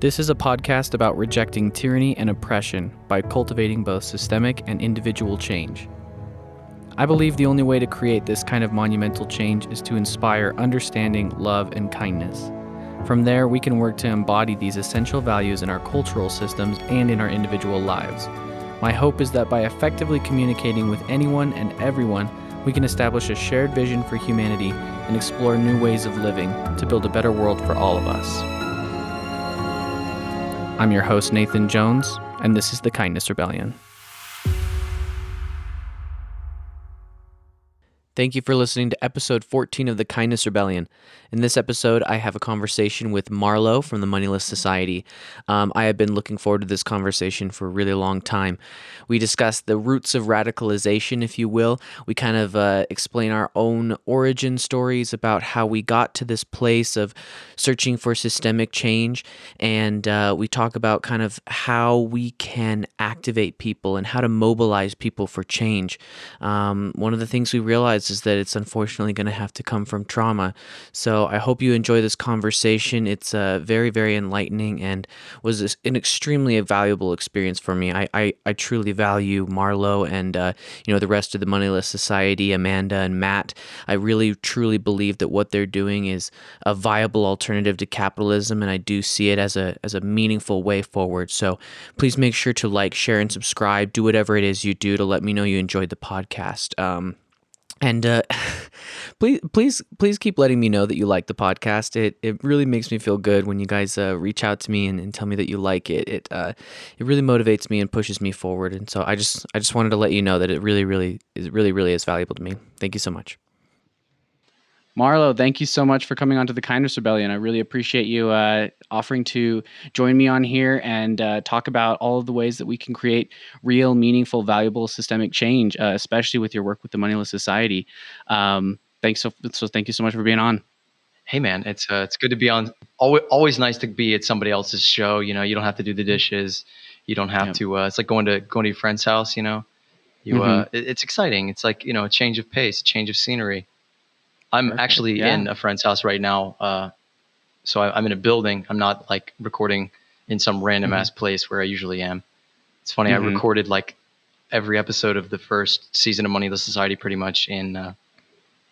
This is a podcast about rejecting tyranny and oppression by cultivating both systemic and individual change. I believe the only way to create this kind of monumental change is to inspire understanding, love, and kindness. From there, we can work to embody these essential values in our cultural systems and in our individual lives. My hope is that by effectively communicating with anyone and everyone, we can establish a shared vision for humanity and explore new ways of living to build a better world for all of us. I'm your host, Nathan Jones, and this is the Kindness Rebellion. Thank you for listening to episode 14 of the Kindness Rebellion. In this episode, I have a conversation with Marlow from the Moneyless Society. I have been looking forward to this conversation for a really long time. We discussed the roots of radicalization, if you will. We kind of explain our own origin stories about how we got to this place of searching for systemic change, and we talk about kind of how we can activate people and how to mobilize people for change. One of the things we realized is that it's unfortunately going to have to come from trauma. So I hope you enjoy this conversation. It's very, very enlightening and was an extremely valuable experience for me. I truly value Marlow and the rest of the Moneyless Society, Amanda and Matt. I really, truly believe that what they're doing is a viable alternative to capitalism, and I do see it as a meaningful way forward. So please make sure to like, share, and subscribe. Do whatever it is you do to let me know you enjoyed the podcast. And please keep letting me know that you like the podcast. It really makes me feel good when you guys reach out to me and tell me that you like it. It really motivates me and pushes me forward. And so I just wanted to let you know that it really is valuable to me. Thank you so much. Marlow, thank you so much for coming on to the Kindness Rebellion. I really appreciate you offering to join me on here and talk about all of the ways that we can create real, meaningful, valuable, systemic change, especially with your work with the Moneyless Society. Thank you so much for being on. Hey man, it's good to be on. Always nice to be at somebody else's show. You know, you don't have to do the dishes. You don't have to. It's like going to your friend's house. You know, it's exciting. It's like a change of pace, a change of scenery. I'm actually in a friend's house right now. So I'm in a building. I'm not like recording in some random ass place where I usually am. It's funny. I recorded like every episode of the first season of Moneyless Society pretty much in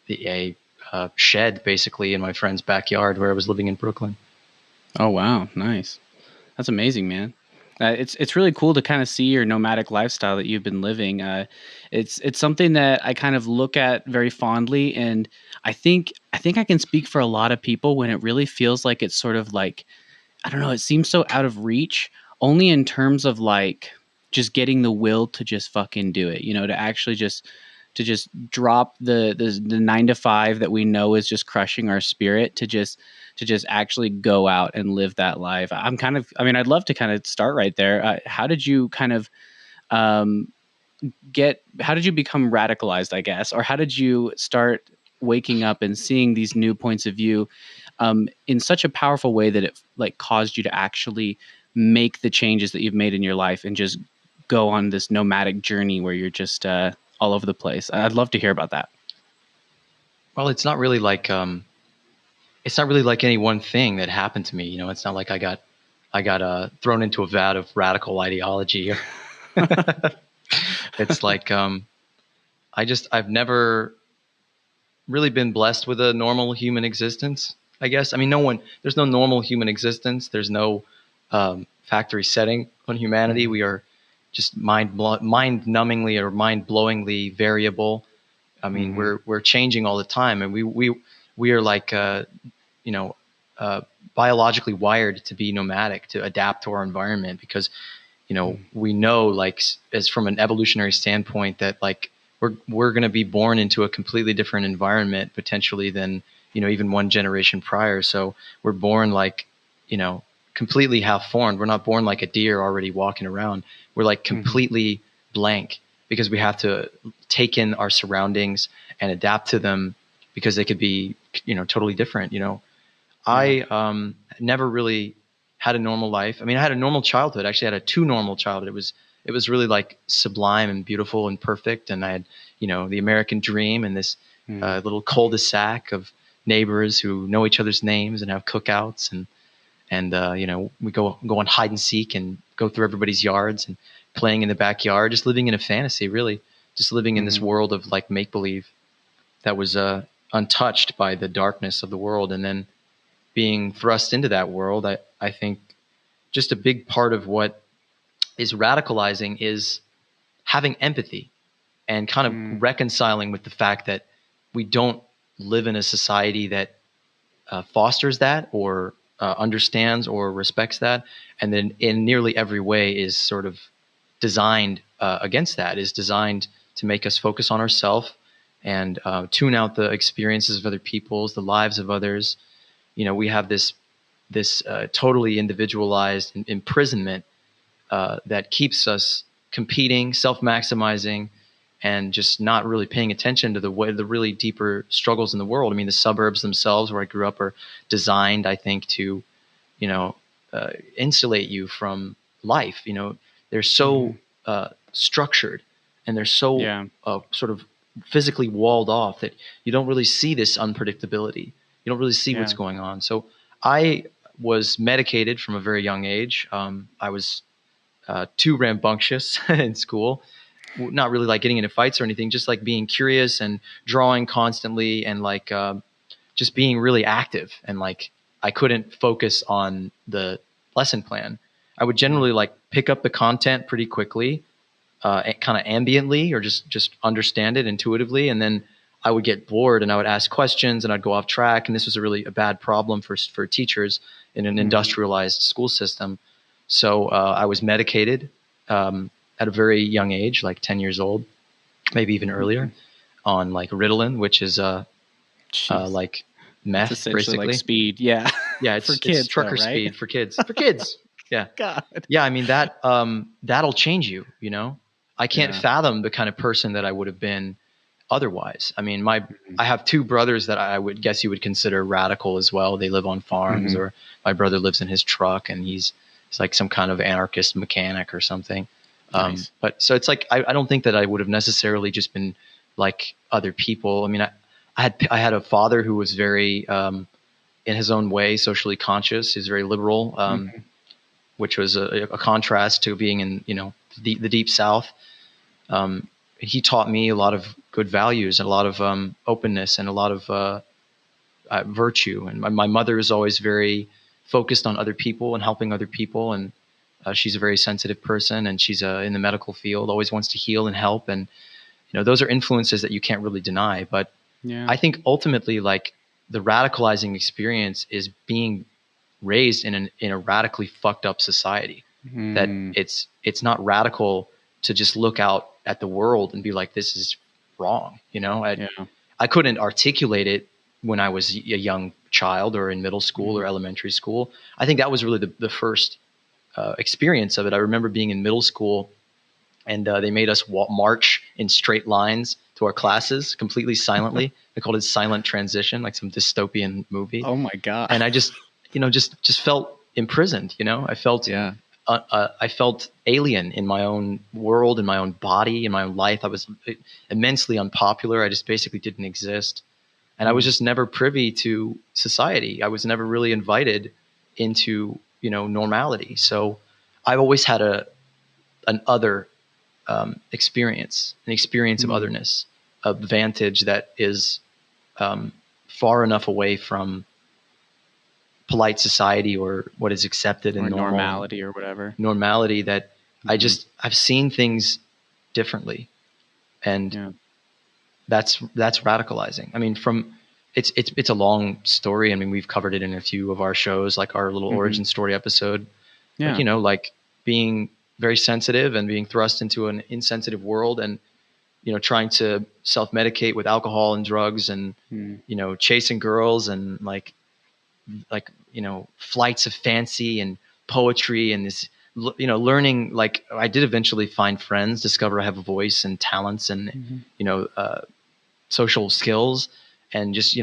a shed, basically in my friend's backyard where I was living in Brooklyn. Oh, wow. Nice. That's amazing, man. It's really cool to kind of see your nomadic lifestyle that you've been living. It's something that I kind of look at very fondly, and I think I can speak for a lot of people when it really feels like it's sort of like, I don't know, it seems so out of reach, only in terms of like just getting the will to just fucking do it, to actually just drop the 9 to 5 that we know is just crushing our spirit to just actually go out and live that life. I'd love to kind of start right there. How did you kind of how did you become radicalized, I guess? Or how did you start waking up and seeing these new points of view in such a powerful way that it like caused you to actually make the changes that you've made in your life and just go on this nomadic journey where you're just all over the place? I'd love to hear about that. Well, it's not really like any one thing that happened to me. It's not like I got thrown into a vat of radical ideology. It's like I've never really been blessed with a normal human existence, I guess. I mean, there's no normal human existence. There's no factory setting on humanity. We are just mind-numbingly or mind-blowingly variable. I mean, we're changing all the time, and we are like biologically wired to be nomadic, to adapt to our environment, because we know, like, as from an evolutionary standpoint, that like we're going to be born into a completely different environment potentially than even one generation prior. So we're born like completely half-formed. We're not born like a deer already walking around. We're like completely blank because we have to take in our surroundings and adapt to them because they could be, totally different. I never really had a normal life. I mean, I had a normal childhood. Actually, I had a too normal childhood. It was really like sublime and beautiful and perfect. And I had, the American dream and this little cul-de-sac of neighbors who know each other's names and have cookouts and we go on hide and seek and go through everybody's yards and playing in the backyard, just living in a fantasy, really, just living in this Mm-hmm. world of like make believe that was untouched by the darkness of the world. And then being thrust into that world, I think just a big part of what is radicalizing is having empathy and kind of Mm. reconciling with the fact that we don't live in a society that fosters that or understands or respects that, and then in nearly every way is sort of designed against that, is designed to make us focus on ourselves and tune out the experiences of other people's, the lives of others. We have this totally individualized imprisonment that keeps us competing, self-maximizing, and just not really paying attention to the really deeper struggles in the world. I mean, the suburbs themselves, where I grew up, are designed, I think, to you know insulate you from life. They're so Mm-hmm. structured, and they're so Yeah. sort of physically walled off that you don't really see this unpredictability. You don't really see what's Yeah. going on. So I was medicated from a very young age. I was too rambunctious in school, not really like getting into fights or anything, just like being curious and drawing constantly and like just being really active. And like I couldn't focus on the lesson plan. I would Mm. generally like pick up the content pretty quickly, kind of ambiently, or just understand it intuitively, and then I would get bored and I would ask questions and I'd go off track. And this was a bad problem for teachers in an Mm-hmm. industrialized school system. So I was medicated at a very young age, like 10 years old, maybe even Mm-hmm. earlier, on like Ritalin, which is Jeez. like It's meth, essentially like basically. speed. Yeah. Yeah, For it's kids though, trucker right? speed for kids. For kids, yeah. God. Yeah, I mean that'll change you. I can't Yeah. fathom the kind of person that I would have been otherwise. I mean, I have two brothers that I would guess you would consider radical as well. They live on farms, Mm-hmm. or my brother lives in his truck, and he's like some kind of anarchist mechanic or something. Nice. But so it's like I don't think that I would have necessarily just been like other people. I mean, I had a father who was very in his own way socially conscious. He's very liberal. Mm-hmm. Which was a contrast to being in the deep South. He taught me a lot of good values and a lot of openness and a lot of virtue. And my mother is always very focused on other people and helping other people. And she's a very sensitive person, and she's in the medical field, always wants to heal and help. And those are influences that you can't really deny. But Yeah. I think ultimately, like, the radicalizing experience is being raised in a radically fucked up society. That Mm. it's not radical to just look out at the world and be like, this is wrong. Yeah. I couldn't articulate it when I was a young child or in middle school Mm-hmm. or elementary school. I think that was really the first experience of it. I remember being in middle school, and they made us march in straight lines to our classes completely silently. They called it silent transition, like some dystopian movie. Oh my God. And I just felt imprisoned. Yeah. I felt alien in my own world, in my own body, in my own life. I was immensely unpopular. I just basically didn't exist, and I was Mm. just never privy to society. I was never really invited into normality. So I've always had an other experience, an experience of Mm. otherness, a vantage that is far enough away from polite society or what is accepted Or and normal normality or whatever. normality, that Mm-hmm. I've seen things differently, and Yeah. that's radicalizing. I mean, it's a long story. I mean, we've covered it in a few of our shows, like our little Mm-hmm. origin story episode. But Yeah. like being very sensitive and being thrust into an insensitive world, and trying to self-medicate with alcohol and drugs, and Mm. chasing girls, and like flights of fancy and poetry, and this learning. Like, I did eventually find friends, discover I have a voice and talents, and Mm-hmm. you know social skills, and just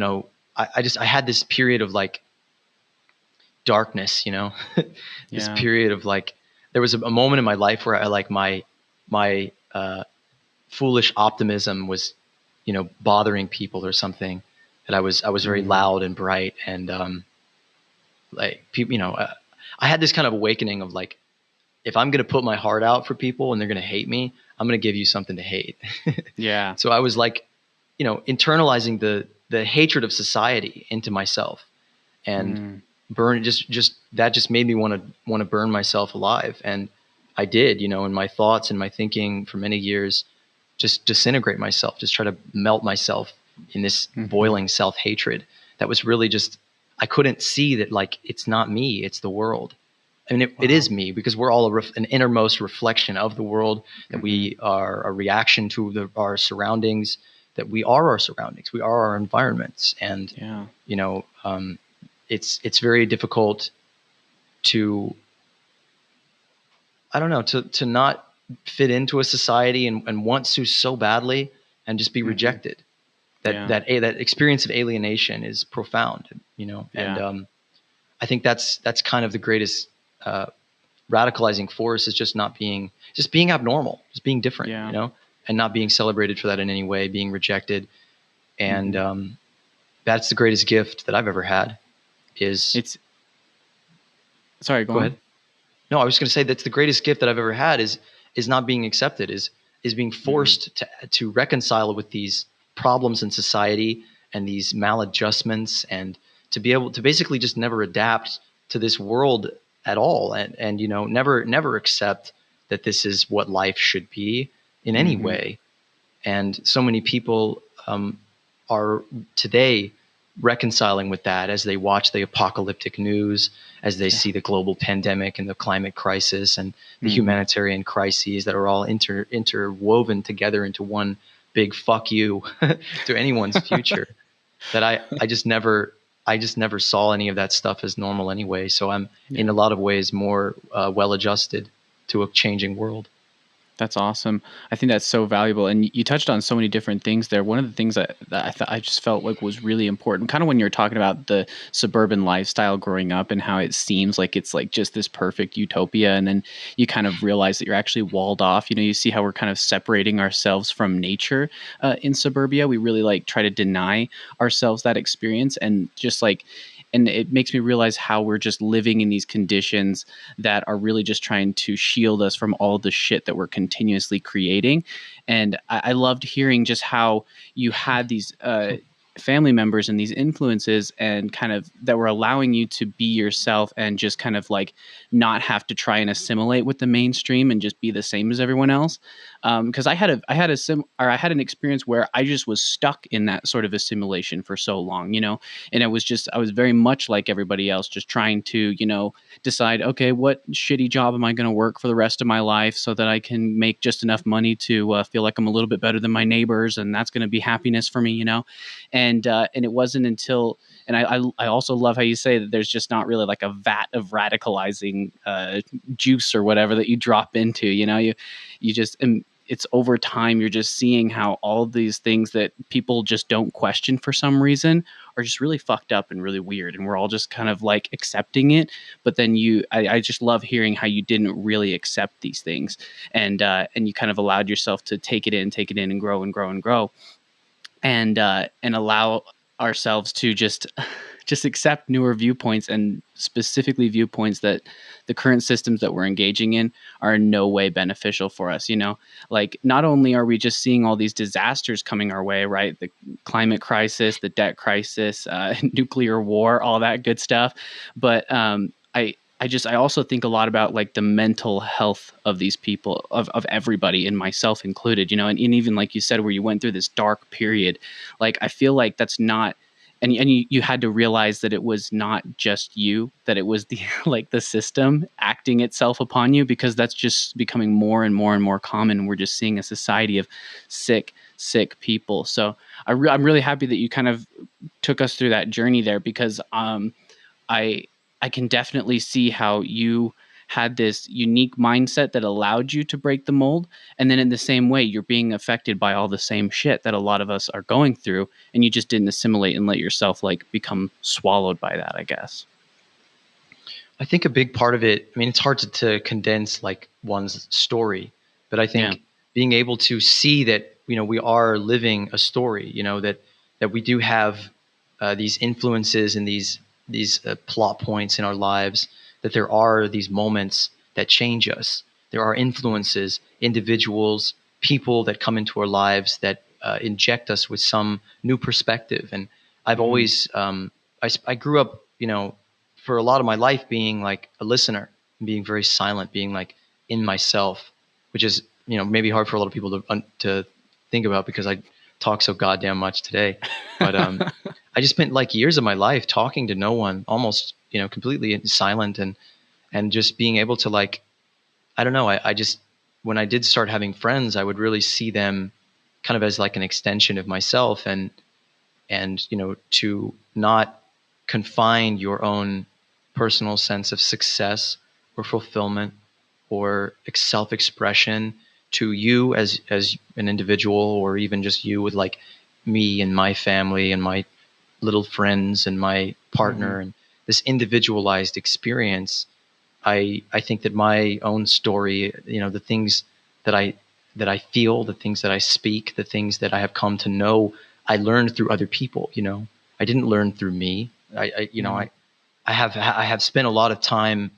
I had this period of like darkness, this Yeah. period of like, there was a moment in my life where I like my foolish optimism was bothering people or something, that I was very Mm. loud and bright, and like people, I had this kind of awakening of like, if I'm going to put my heart out for people and they're going to hate me, I'm going to give you something to hate. Yeah. So I was like, internalizing the hatred of society into myself, and burn just that just made me want to burn myself alive. And I did, in my thoughts and my thinking for many years, just disintegrate myself, just try to melt myself in this boiling self-hatred that was really just, I couldn't see that, like, it's not me, it's the world. I mean, it is me, because we're all an innermost reflection of the world, that we are a reaction to our surroundings, that we are our surroundings, we are our environments. And, it's very difficult to, I don't know, to not fit into a society and want to so badly and just be rejected. That experience of alienation is profound, and I think that's kind of the greatest radicalizing force, is just being abnormal, just being different, and not being celebrated for that in any way, being rejected. And that's the greatest gift that I've ever had. Sorry, go Go on. ahead. No, I was going to say that's the greatest gift that I've ever had, is not being accepted, is being forced to reconcile with these problems in society and these maladjustments, and to be able to basically just never adapt to this world at all, and never accept that this is what life should be in any way. And so many people are today reconciling with that as they watch the apocalyptic news, as they see the global pandemic and the climate crisis and the humanitarian crises that are all interwoven together into one big fuck you to anyone's future. That I just never saw any of that stuff as normal anyway. So I'm in a lot of ways more well adjusted to a changing world. That's awesome. I think that's so valuable. And you touched on so many different things there. One of the things that I just felt like was really important, kind of when you're talking about the suburban lifestyle growing up and how it seems like it's like just this perfect utopia. And then you kind of realize that you're actually walled off. You see how we're kind of separating ourselves from nature in suburbia. We really like try to deny ourselves that experience, and just like, and it makes me realize how we're just living in these conditions that are really just trying to shield us from all the shit that we're continuously creating. And I loved hearing just how you had these family members and these influences, and kind of that were allowing you to be yourself and just kind of like not have to try and assimilate with the mainstream and just be the same as everyone else. Because I had an experience where I just was stuck in that sort of assimilation for so long, and I was very much like everybody else, just trying to, decide, okay, what shitty job am I going to work for the rest of my life so that I can make just enough money to feel like I'm a little bit better than my neighbors, and that's going to be happiness for me, And it wasn't until, and I also love how you say that there's just not really like a vat of radicalizing juice or whatever that you drop into, you just, and it's over time, you're just seeing how all of these things that people just don't question for some reason are just really fucked up and really weird. And we're all just kind of like accepting it. But then I just love hearing how you didn't really accept these things, and you kind of allowed yourself to take it in and grow and grow and grow, and allow ourselves to just accept newer viewpoints, and specifically viewpoints that the current systems that we're engaging in are in no way beneficial for us. Like, not only are we just seeing all these disasters coming our way, right? The climate crisis, the debt crisis, nuclear war, all that good stuff. But I also think a lot about like the mental health of these people, of everybody, and myself included, and even like you said, where you went through this dark period. Like, I feel like that's not, and you had to realize that it was not just you, that it was the like the system acting itself upon you, because that's just becoming more and more and more common. We're just seeing a society of sick people. So I'm really happy that you kind of took us through that journey there, because I can definitely see how you had this unique mindset that allowed you to break the mold. And then in the same way, you're being affected by all the same shit that a lot of us are going through, and you just didn't assimilate and let yourself like become swallowed by that, I guess. I think a big part of it, I mean, it's hard to condense like one's story, but I think being able to see that, we are living a story, that we do have these influences and these plot points in our lives, that there are these moments that change us. There are influences, individuals, people that come into our lives that inject us with some new perspective. And I've always, I grew up, for a lot of my life being like a listener, being very silent, being like in myself, which is, maybe hard for a lot of people to think about because I talk so goddamn much today. But I just spent like years of my life talking to no one, almost, completely silent, and just being able to, like, I don't know. I just, when I did start having friends, I would really see them kind of as like an extension of myself, and to not confine your own personal sense of success or fulfillment or self-expression to you as an individual, or even just you with like me and my family and my little friends and my partner, and this individualized experience. I think that my own story, the things that I feel, the things that I speak, the things that I have come to know, I learned through other people. I didn't learn through me. I have spent a lot of time,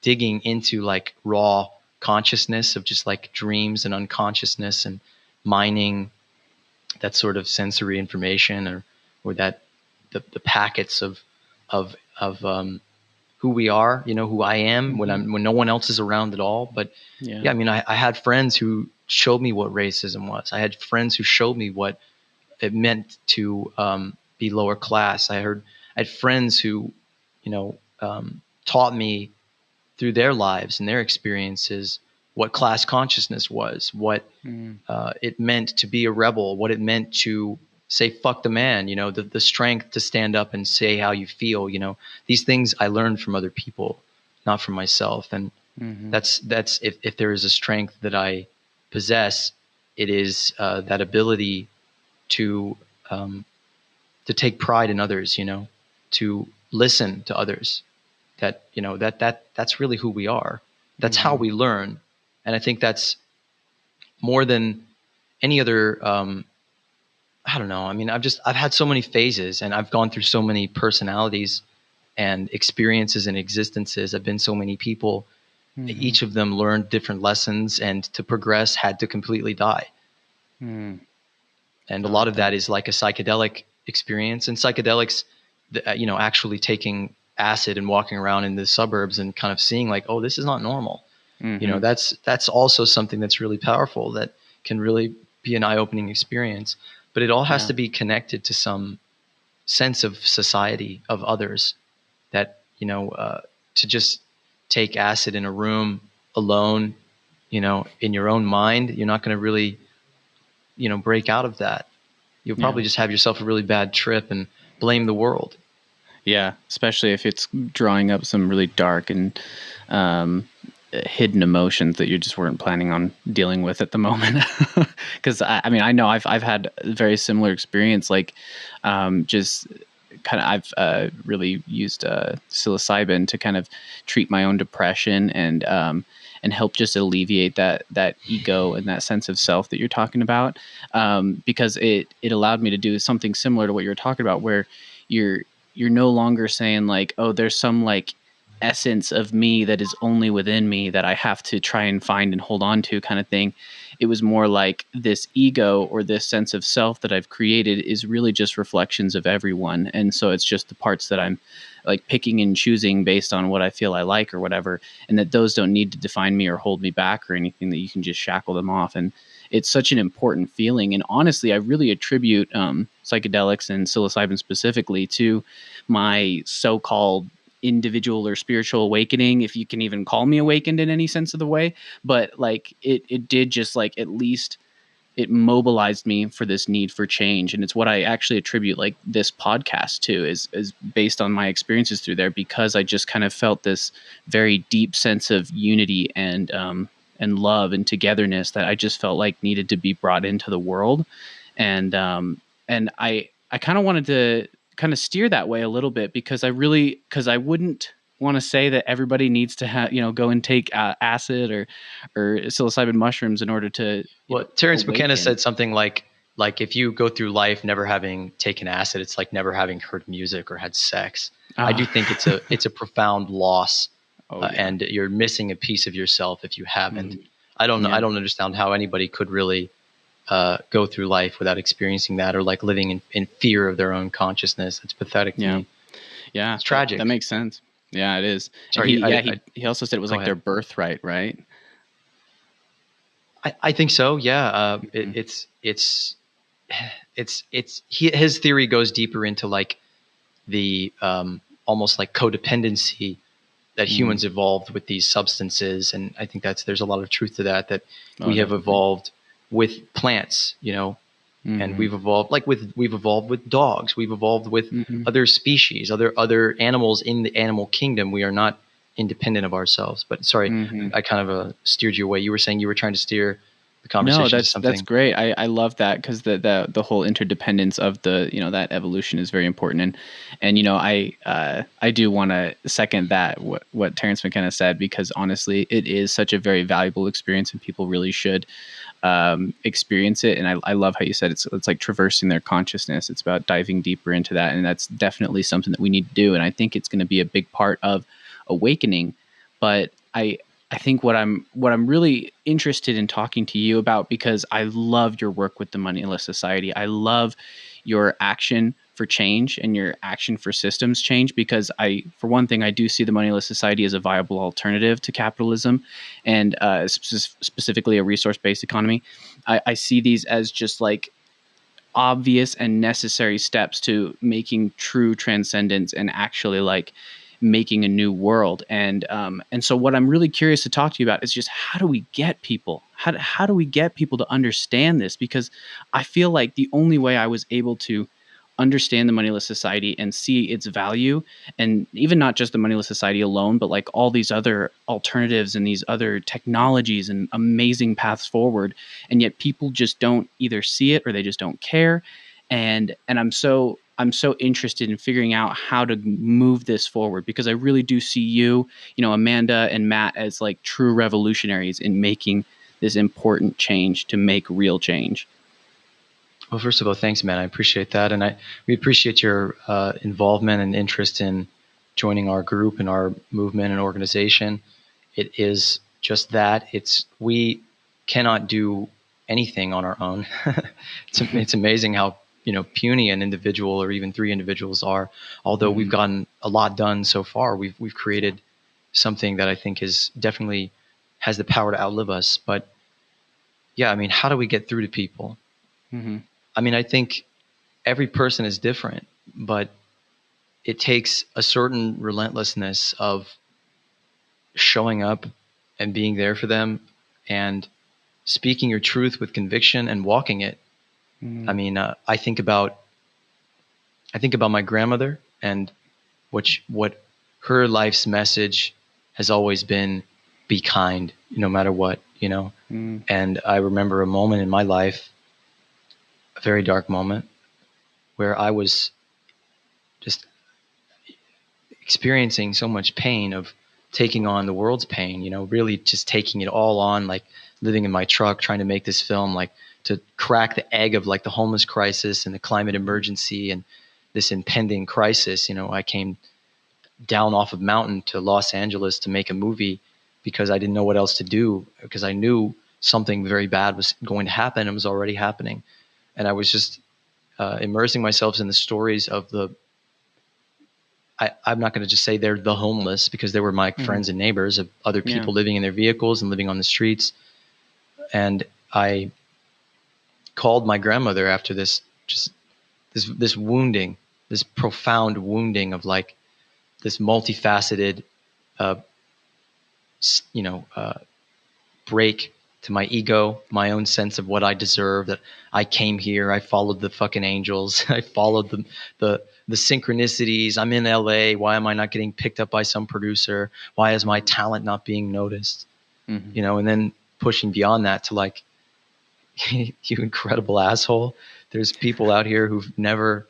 digging into like raw consciousness of just like dreams and unconsciousness, and mining that sort of sensory information, or that the packets of who we are, who I am when no one else is around at all. But yeah, I mean, I had friends who showed me what racism was. I had friends who showed me what it meant to be lower class. I had friends who, taught me through their lives and their experiences what class consciousness was, what it meant to be a rebel, what it meant to say fuck the man, the strength to stand up and say how you feel. These things I learned from other people, not from myself. And that's if there is a strength that I possess, it is that ability to take pride in others, to listen to others. That's really who we are. That's how we learn. And I think that's more than any other. I don't know. I mean, I've had so many phases, and I've gone through so many personalities and experiences and existences. I've been so many people. Each of them learned different lessons, and to progress had to completely die. And a lot of that is like a psychedelic experience, and psychedelics, actually taking acid and walking around in the suburbs and kind of seeing like, oh, this is not normal. That's also something that's really powerful, that can really be an eye-opening experience. But it all has to be connected to some sense of society, of others, that, to just take acid in a room alone, in your own mind, you're not going to really, break out of that. You'll probably just have yourself a really bad trip and blame the world. Yeah, especially if it's drawing up some really dark and hidden emotions that you just weren't planning on dealing with at the moment. Because I mean, I know I've had a very similar experience. Like, just kind of I've really used psilocybin to kind of treat my own depression and help just alleviate that ego and that sense of self that you're talking about. Because it allowed me to do something similar to what you're talking about, where you're no longer saying like, oh, there's some like essence of me that is only within me that I have to try and find and hold on to, kind of thing. It was more like this ego or this sense of self that I've created is really just reflections of everyone. And so it's just the parts that I'm like picking and choosing based on what I feel I like or whatever. And that those don't need to define me or hold me back or anything, that you can just shackle them off. And it's such an important feeling. And honestly, I really attribute psychedelics and psilocybin specifically to my so-called individual or spiritual awakening, if you can even call me awakened in any sense of the way. But like it did just like, at least it mobilized me for this need for change. And it's what I actually attribute like this podcast to, is based on my experiences through there, because I just kind of felt this very deep sense of unity and love and togetherness that I just felt like needed to be brought into the world. And I kind of wanted to kind of steer that way a little bit, because I wouldn't want to say that everybody needs to go and take acid or psilocybin mushrooms in order to Well, Terence awaken. McKenna said something like, like if you go through life never having taken acid, it's like never having heard music or had sex. I do Ah. think it's a profound loss, Oh yeah. and you're missing a piece of yourself if you haven't. Mhm. I don't know. Yeah. I don't understand how anybody could really go through life without experiencing that, or like living in fear of their own consciousness. It's pathetic to Yeah. me. Yeah. It's That tragic. makes sense. Yeah, it is. And Sorry, he also said it was go like their ahead. birthright, right? I think so. Yeah. Mhm. His theory goes deeper into like the almost like codependency that Mm. humans evolved with these substances, and I think there's a lot of truth to that. That Oh, we have definitely. evolved with plants, and Mhm. we've evolved with dogs. We've evolved with Mhm. other species, other animals in the animal kingdom. We are not independent of ourselves. But sorry, Mhm. I kind of steered you away. You were saying you were trying to steer the No, conversation to that's something. great. I love that because the whole interdependence of the that evolution is very important, and I do want to second that what Terrence McKenna said, because honestly it is such a very valuable experience and people really should experience it. And I love how you said it's like traversing their consciousness. It's about diving deeper into that, and that's definitely something that we need to do. And I think it's going to be a big part of awakening. But I think what I'm really interested in talking to you about, because I love your work with the Moneyless Society. I love your action for change and your action for systems change, because for one thing, I do see the Moneyless Society as a viable alternative to capitalism, and specifically a resource-based economy. I see these as just like obvious and necessary steps to making true transcendence and actually like making a new world. And so what I'm really curious to talk to you about is just how do we get people, how do we get people to understand this? Because I feel like the only way I was able to understand the Moneyless Society and see its value, and even not just the Moneyless Society alone, but like all these other alternatives and these other technologies and amazing paths forward, and yet people just don't either see it or they just don't care. And I'm so interested in figuring out how to move this forward, because I really do see Amanda and Matt as like true revolutionaries in making this important change to make real change. Well, first of all, thanks, man. I appreciate that, and we appreciate your involvement and interest in joining our group and our movement and organization. It is just that we cannot do anything on our own. It's amazing how puny an individual or even three individuals are. Although we've Mhm. gotten a lot done so far, we've Yeah. created something that I think is definitely has the power to outlive us. But yeah, I mean, how do we get through to people? Mhm. I mean, I think every person is different, but it takes a certain relentlessness of showing up and being there for them and speaking your truth with conviction and walking it. I Mhm. mean, I think about my grandmother and what her life's message has always been: be kind, no matter what. Mhm. And I remember a moment in my life, a very dark moment, where I was just experiencing so much pain of taking on the world's pain, really just taking it all on, like living in my truck, trying to make this film, like to crack the egg of like the homeless crisis and the climate emergency and this impending crisis. I came down off of mountain to Los Angeles to make a movie because I didn't know what else to do, because I knew something very bad was going to happen and was already happening. And I was just immersing myself in the stories of I'm not going to just say they're the homeless, because they were my Mhm. friends and neighbors, of other Yeah. people living in their vehicles and living on the streets. And I called my grandmother after this wounding, this profound wounding of like this multifaceted, uh, you know, uh, break to my ego, my own sense of what I deserve, that I came here, I followed the fucking angels, I followed the synchronicities. I'm in LA. Why am I not getting picked up by some producer? Why is my Mhm. talent not being noticed? Mhm. And then pushing beyond that to like, you incredible asshole. There's people out here who've never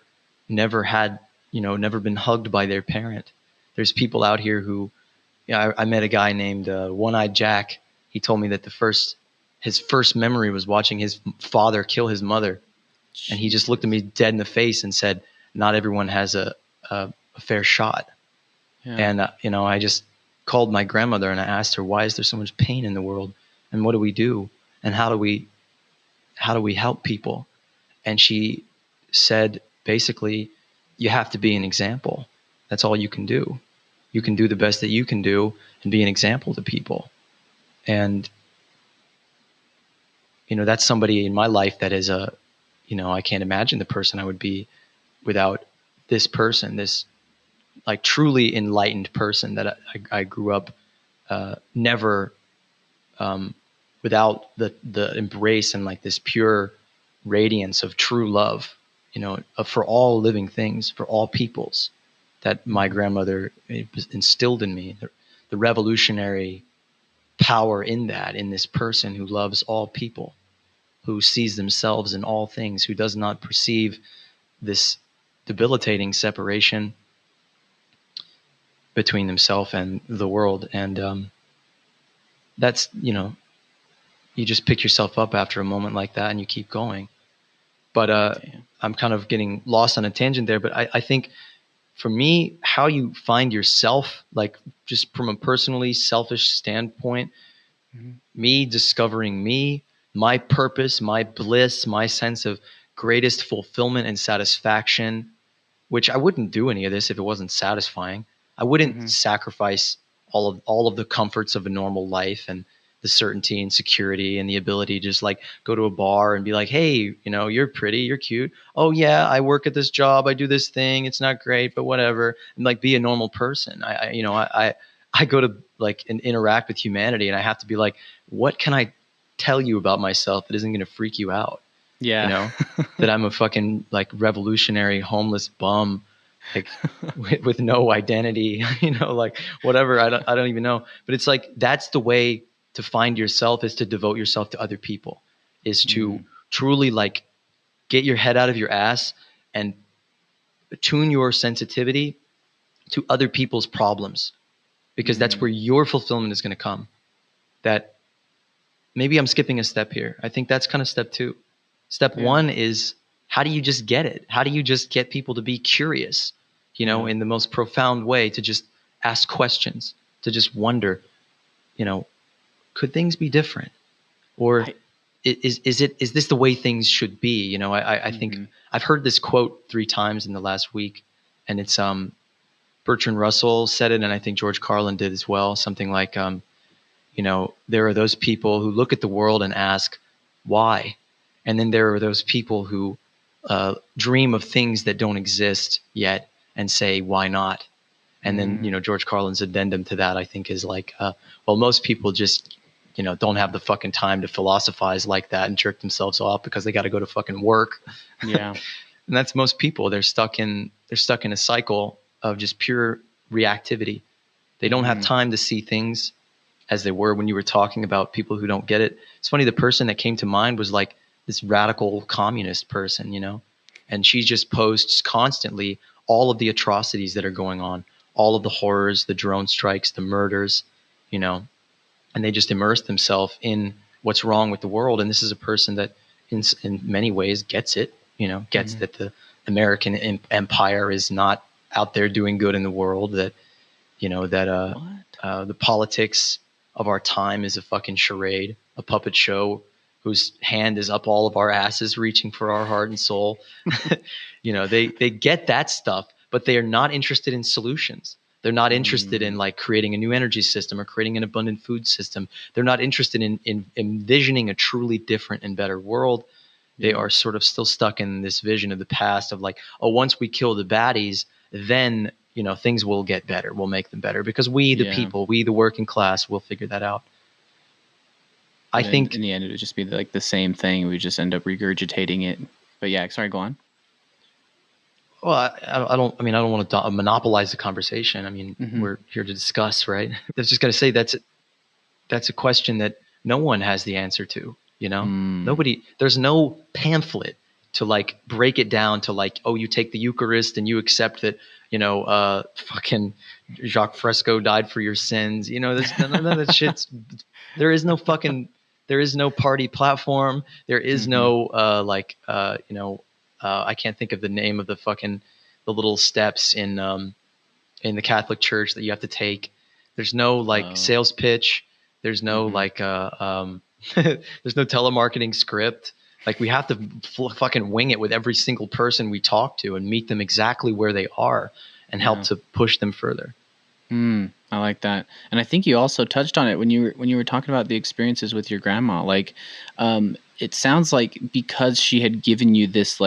had, never been hugged by their parent. There's people out here who, I met a guy named One-Eyed Jack. He told me that his first memory was watching his father kill his mother. And he just looked at me dead in the face and said, not everyone has a fair shot. Yeah. And, I just called my grandmother and I asked her, why is there so much pain in the world? And what do we do? And how do we help people? And she said, basically, you have to be an example. That's all you can do. You can do the best that you can do and be an example to people. And, that's somebody in my life that is I can't imagine the person I would be without this person, this like truly enlightened person that I grew up never without the embrace and like this pure radiance of true love, for all living things, for all peoples, that my grandmother instilled in me. The revolutionary power in this person who loves all people, who sees themselves in all things, who does not perceive this debilitating separation between themselves and the world. And that's, you just pick yourself up after a moment like that and you keep going. But I'm kind of getting lost on a tangent there. But I think for me, how you find yourself, like just from a personally selfish standpoint, me discovering me, my purpose, my bliss, my sense of greatest fulfillment and satisfaction, which I wouldn't do any of this if it wasn't satisfying. I wouldn't sacrifice all of the comforts of a normal life and the certainty and security and the ability to just like go to a bar and be like, hey, you're pretty, you're cute. Oh yeah, I work at this job, I do this thing. It's not great, but whatever. And like be a normal person. I go to like and interact with humanity, and I have to be like, what can I tell you about myself that isn't going to freak you out? Yeah. That I'm a fucking like revolutionary homeless bum, like with no identity, like whatever. I don't even know. But it's like, that's the way to find yourself, is to devote yourself to other people, is to truly like get your head out of your ass and tune your sensitivity to other people's problems, because that's where your fulfillment is going to come. That maybe I'm skipping a step here. I think that's kind of step 2. Step 1 is, how do you just get it? How do you just get people to be curious, in the most profound way, to just ask questions, to just wonder, could things be different? Or is this the way things should be? I think I've heard this quote 3 times in the last week, and it's Bertrand Russell said it, and I think George Carlin did as well. Something like, there are those people who look at the world and ask, why? And then there are those people who dream of things that don't exist yet and say, why not? And then, George Carlin's addendum to that, I think, is like, well, most people just, don't have the fucking time to philosophize like that and jerk themselves off because they got to go to fucking work. Yeah. And that's most people. They're stuck in a cycle of just pure reactivity. They don't have time to see things as they were when you were talking about people who don't get it. It's funny, the person that came to mind was like this radical communist person, and she just posts constantly all of the atrocities that are going on, all of the horrors, the drone strikes, the murders, and they just immerse themselves in what's wrong with the world. And this is a person that in many ways gets it, gets that the American empire is not out there doing good in the world, that, the politics of our time is a fucking charade, a puppet show whose hand is up all of our asses reaching for our heart and soul. They get that stuff, but they are not interested in solutions. They're not interested in like creating a new energy system or creating an abundant food system. They're not interested in envisioning a truly different and better world. They are sort of still stuck in this vision of the past of like, oh, once we kill the baddies, then, things will get better. We'll make them better because we, the people, we, the working class, will figure that out. I think in the end, it would just be like the same thing. We just end up regurgitating it. But yeah, sorry, go on. Well, I don't want to monopolize the conversation. I mean, we're here to discuss, right? I was just got to say that's a question that no one has the answer to, Nobody, there's no pamphlet to like break it down to like, oh, you take the Eucharist and you accept that, fucking Jacques Fresco died for your sins. There's none of that shit's, there is no fucking There is no party platform. There is Mm-hmm. no I can't think of the name of the little steps in the Catholic Church that you have to take. There's no like Oh. sales pitch. There's no Mm-hmm. like there's no telemarketing script. Like we have to fucking wing it with every single person we talk to and meet them exactly where they are and help Yeah. to push them further. I like that, and I think you also touched on it when you were talking about the experiences with your grandma. Like, it sounds like because she had given you this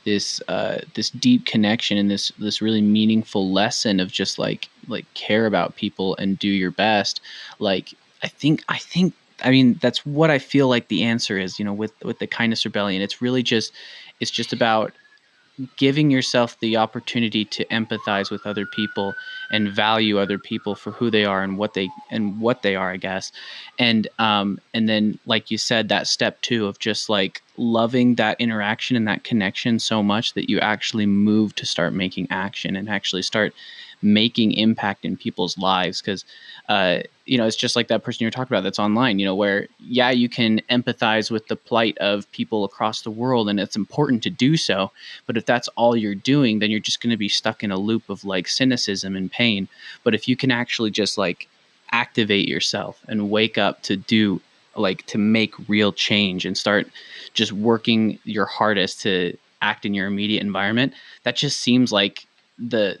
this deep connection and this really meaningful lesson of just like care about people and do your best. Like, I think I mean that's what I feel like the answer is. You know, with the kindness rebellion, it's just about giving yourself the opportunity to empathize with other people and value other people for who they are and what they are, I guess. And then like you said, that step two of just like loving that interaction and that connection so much that you actually move to start making action and actually start making impact in people's lives. Because it's just like that person you're talking about that's online, where, yeah, you can empathize with the plight of people across the world, and it's important to do so. But if that's all you're doing, then you're just going to be stuck in a loop of like cynicism and pain. But if you can actually just like activate yourself and wake up to do, like, to make real change and start just working your hardest to act in your immediate environment, that just seems like the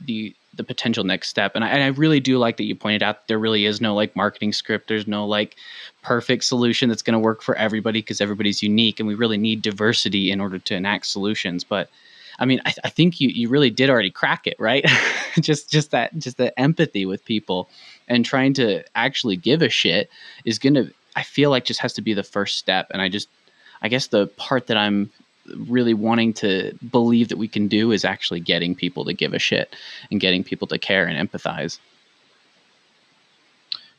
potential next step. And I really do like that you pointed out there really is no like marketing script. There's no like perfect solution that's going to work for everybody, because everybody's unique, and we really need diversity in order to enact solutions. But I mean, I think you really did already crack it, right? just that empathy with people and trying to actually give a shit is gonna, I feel like, just has to be the first step. And I guess the part that I'm really wanting to believe that we can do is actually getting people to give a shit and getting people to care and empathize.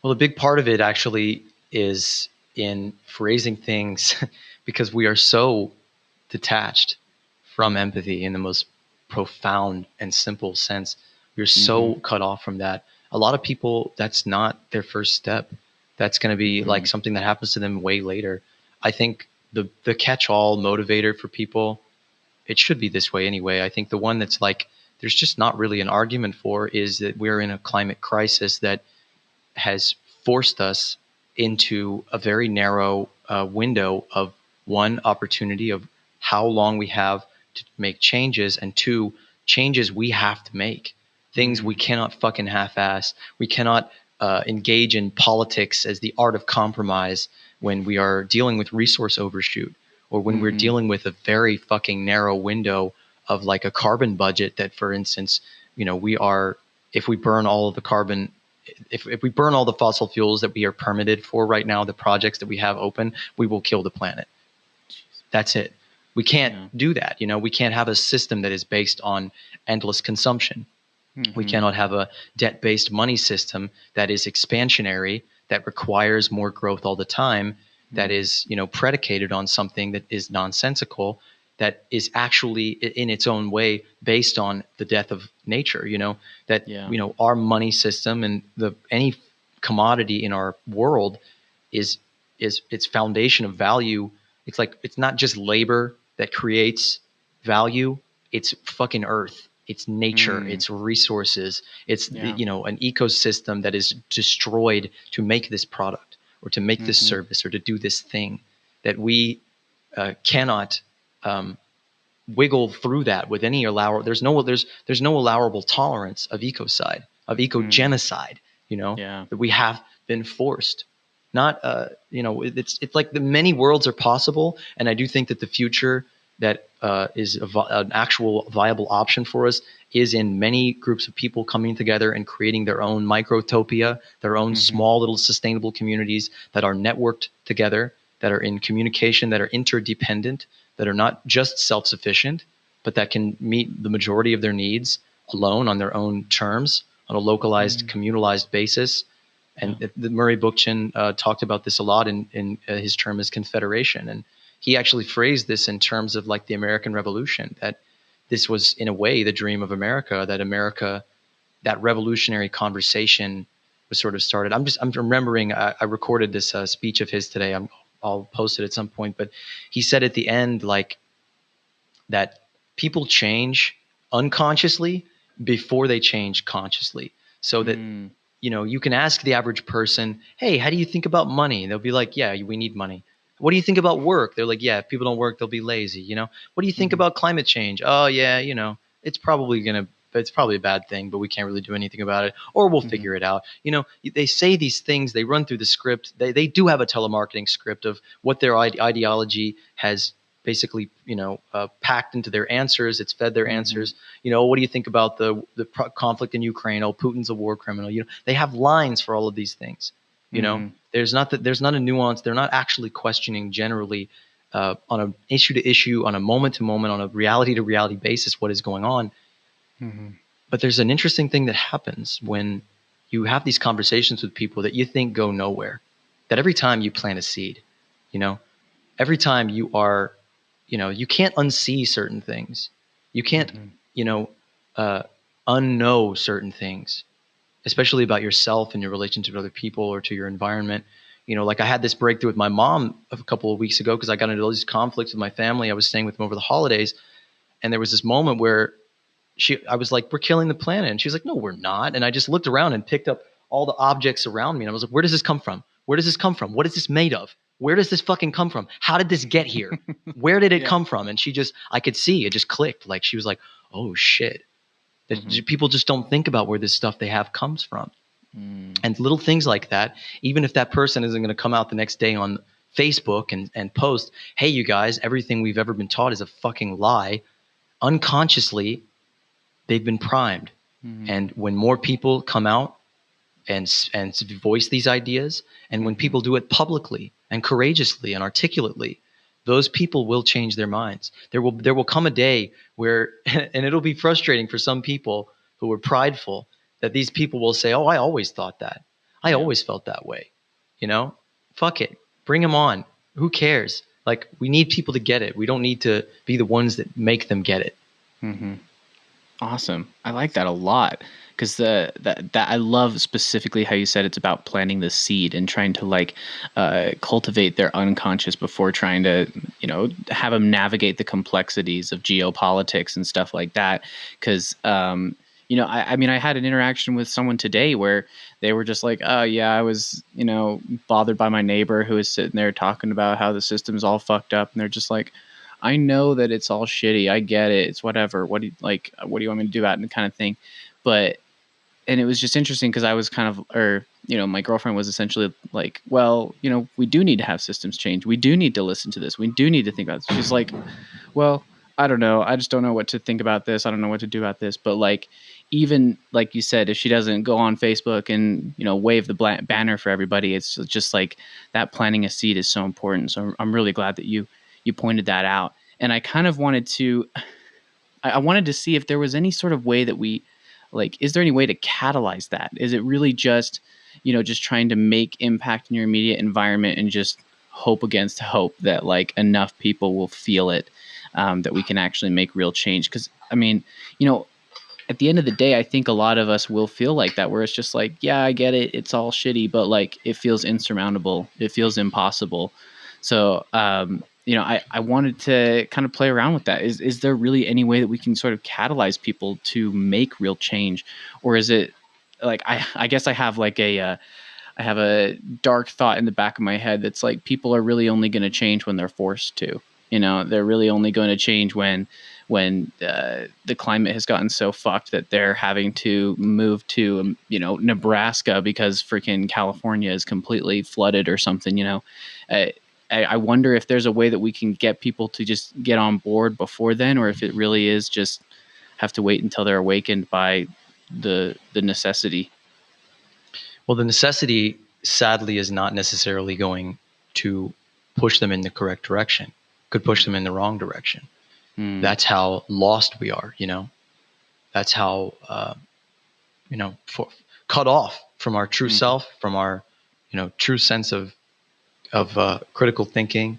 Well, a big part of it actually is in phrasing things because we are so detached from empathy in the most profound and simple sense. We're Mm-hmm. so cut off from that. A lot of people, that's not their first step. That's going to be Mm-hmm. like something that happens to them way later. I think the catch-all motivator for people, it should be this way anyway. I think the one that's like there's just not really an argument for is that we're in a climate crisis that has forced us into a very narrow window of one, opportunity of how long we have to make changes, and two, changes we have to make, things we Mm-hmm. cannot fucking half-ass. We cannot engage in politics as the art of compromise when we are dealing with resource overshoot, or when we're Mm-hmm. dealing with a very fucking narrow window of like a carbon budget that, for instance, we are, if we burn all of the carbon, if we burn all the fossil fuels that we are permitted for right now, the projects that we have open, we will kill the planet. That's it. We can't Yeah. do that. We can't have a system that is based on endless consumption. We Mm-hmm. cannot have a debt-based money system that is expansionary, that requires more growth all the time, that Mm-hmm. is, predicated on something that is nonsensical, that is actually in its own way based on the death of nature. That Yeah. our money system and any commodity in our world is its foundation of value. It's like, it's not just labor that creates value, it's fucking earth, it's nature, Mm. it's resources, it's Yeah. an ecosystem that is destroyed to make this product or to make this Mm-hmm. service or to do this thing, that we cannot wiggle through that with any there's no allowable tolerance of ecocide, of Mm. ecogenocide, Yeah. that we have been forced. Not it's like the many worlds are possible, and I do think that the future that is an actual viable option for us is in many groups of people coming together and creating their own microtopia, their own Mm-hmm. small little sustainable communities that are networked together, that are in communication, that are interdependent, that are not just self-sufficient, but that can meet the majority of their needs alone on their own terms, on a localized, Mm. communalized basis. Yeah. And the Murray Bookchin talked about this a lot in his term as confederation. And he actually phrased this in terms of like the American Revolution, that this was in a way the dream of America, that America, that revolutionary conversation was sort of started. I'm remembering, I recorded this speech of his today. I'm I'll post it at some point. But he said at the end, like, that people change unconsciously before they change consciously. So that, you can ask the average person, hey, how do you think about money? They'll be like, yeah, we need money. What do you think about work? They're like, yeah, if people don't work, they'll be lazy. What do you think about climate change? Oh, yeah, it's probably a bad thing, but we can't really do anything about it, or we'll figure it out. They say these things, they run through the script. They do have a telemarketing script of what their ideology has basically, packed into their answers. It's fed their answers. What do you think about the conflict in Ukraine? Oh, Putin's a war criminal. They have lines for all of these things. There's not a nuance. They're not actually questioning generally, on an issue to issue, on a moment to moment, on a reality to reality basis, what is going on. But there's an interesting thing that happens when you have these conversations with people that you think go nowhere. That every time you plant a seed, every time you are, you can't unsee certain things. You can't, unknow certain things, especially about yourself and your relationship to other people or to your environment. Like I had this breakthrough with my mom a couple of weeks ago because I got into all these conflicts with my family. I was staying with them over the holidays. And there was this moment where I was like, we're killing the planet. And she's like, no, we're not. And I just looked around and picked up all the objects around me. And I was like, where does this come from? Where does this come from? What is this made of? Where does this fucking come from? How did this get here? Where did it come from? And I could see it just clicked. Like she was like, oh shit. That people just don't think about where this stuff they have comes from. And little things like that, even if that person isn't going to come out the next day on Facebook and post, hey, you guys, everything we've ever been taught is a fucking lie. Unconsciously, they've been primed. And when more people come out and voice these ideas, and when people do it publicly and courageously and articulately, those people will change their minds. There will come a day where, and it'll be frustrating for some people who are prideful, that these people will say, oh, I always thought that. I always felt that way. Fuck it. Bring them on. Who cares? Like, we need people to get it. We don't need to be the ones that make them get it. Awesome. I like that a lot because that I love specifically how you said it's about planting the seed and trying to cultivate their unconscious before trying to have them navigate the complexities of geopolitics and stuff like that. Because I mean, I had an interaction with someone today where they were just like, oh yeah, I was bothered by my neighbor who was sitting there talking about how the system's all fucked up, and they're just like, I know that it's all shitty. I get it. It's whatever. What do you want me to do about it? And kind of thing. And it was just interesting because I was my girlfriend was essentially like, well, we do need to have systems change. We do need to listen to this. We do need to think about this. She's like, well, I don't know. I just don't know what to think about this. I don't know what to do about this. But even like you said, if she doesn't go on Facebook and, wave the banner for everybody, it's just like that planting a seed is so important. So I'm really glad that you pointed that out. And I kind of wanted to see if there was any sort of way that is there any way to catalyze that? Is it really just, just trying to make impact in your immediate environment and just hope against hope that enough people will feel it, that we can actually make real change? Because I mean, at the end of the day, I think a lot of us will feel like that, where it's just like, yeah, I get it. It's all shitty, but it feels insurmountable. It feels impossible. So, I wanted to kind of play around with that. Is there really any way that we can sort of catalyze people to make real change? Or is it I guess I have I have a dark thought in the back of my head that's like, people are really only going to change when they're forced to. They're really only going to change when the climate has gotten so fucked that they're having to move to Nebraska because freaking California is completely flooded or something. I wonder if there's a way that we can get people to just get on board before then, or if it really is just have to wait until they're awakened by the necessity. Well, the necessity, sadly, is not necessarily going to push them in the correct direction. Could push them in the wrong direction. That's how lost we are, That's how, cut off from our true self, from our, true sense of critical thinking,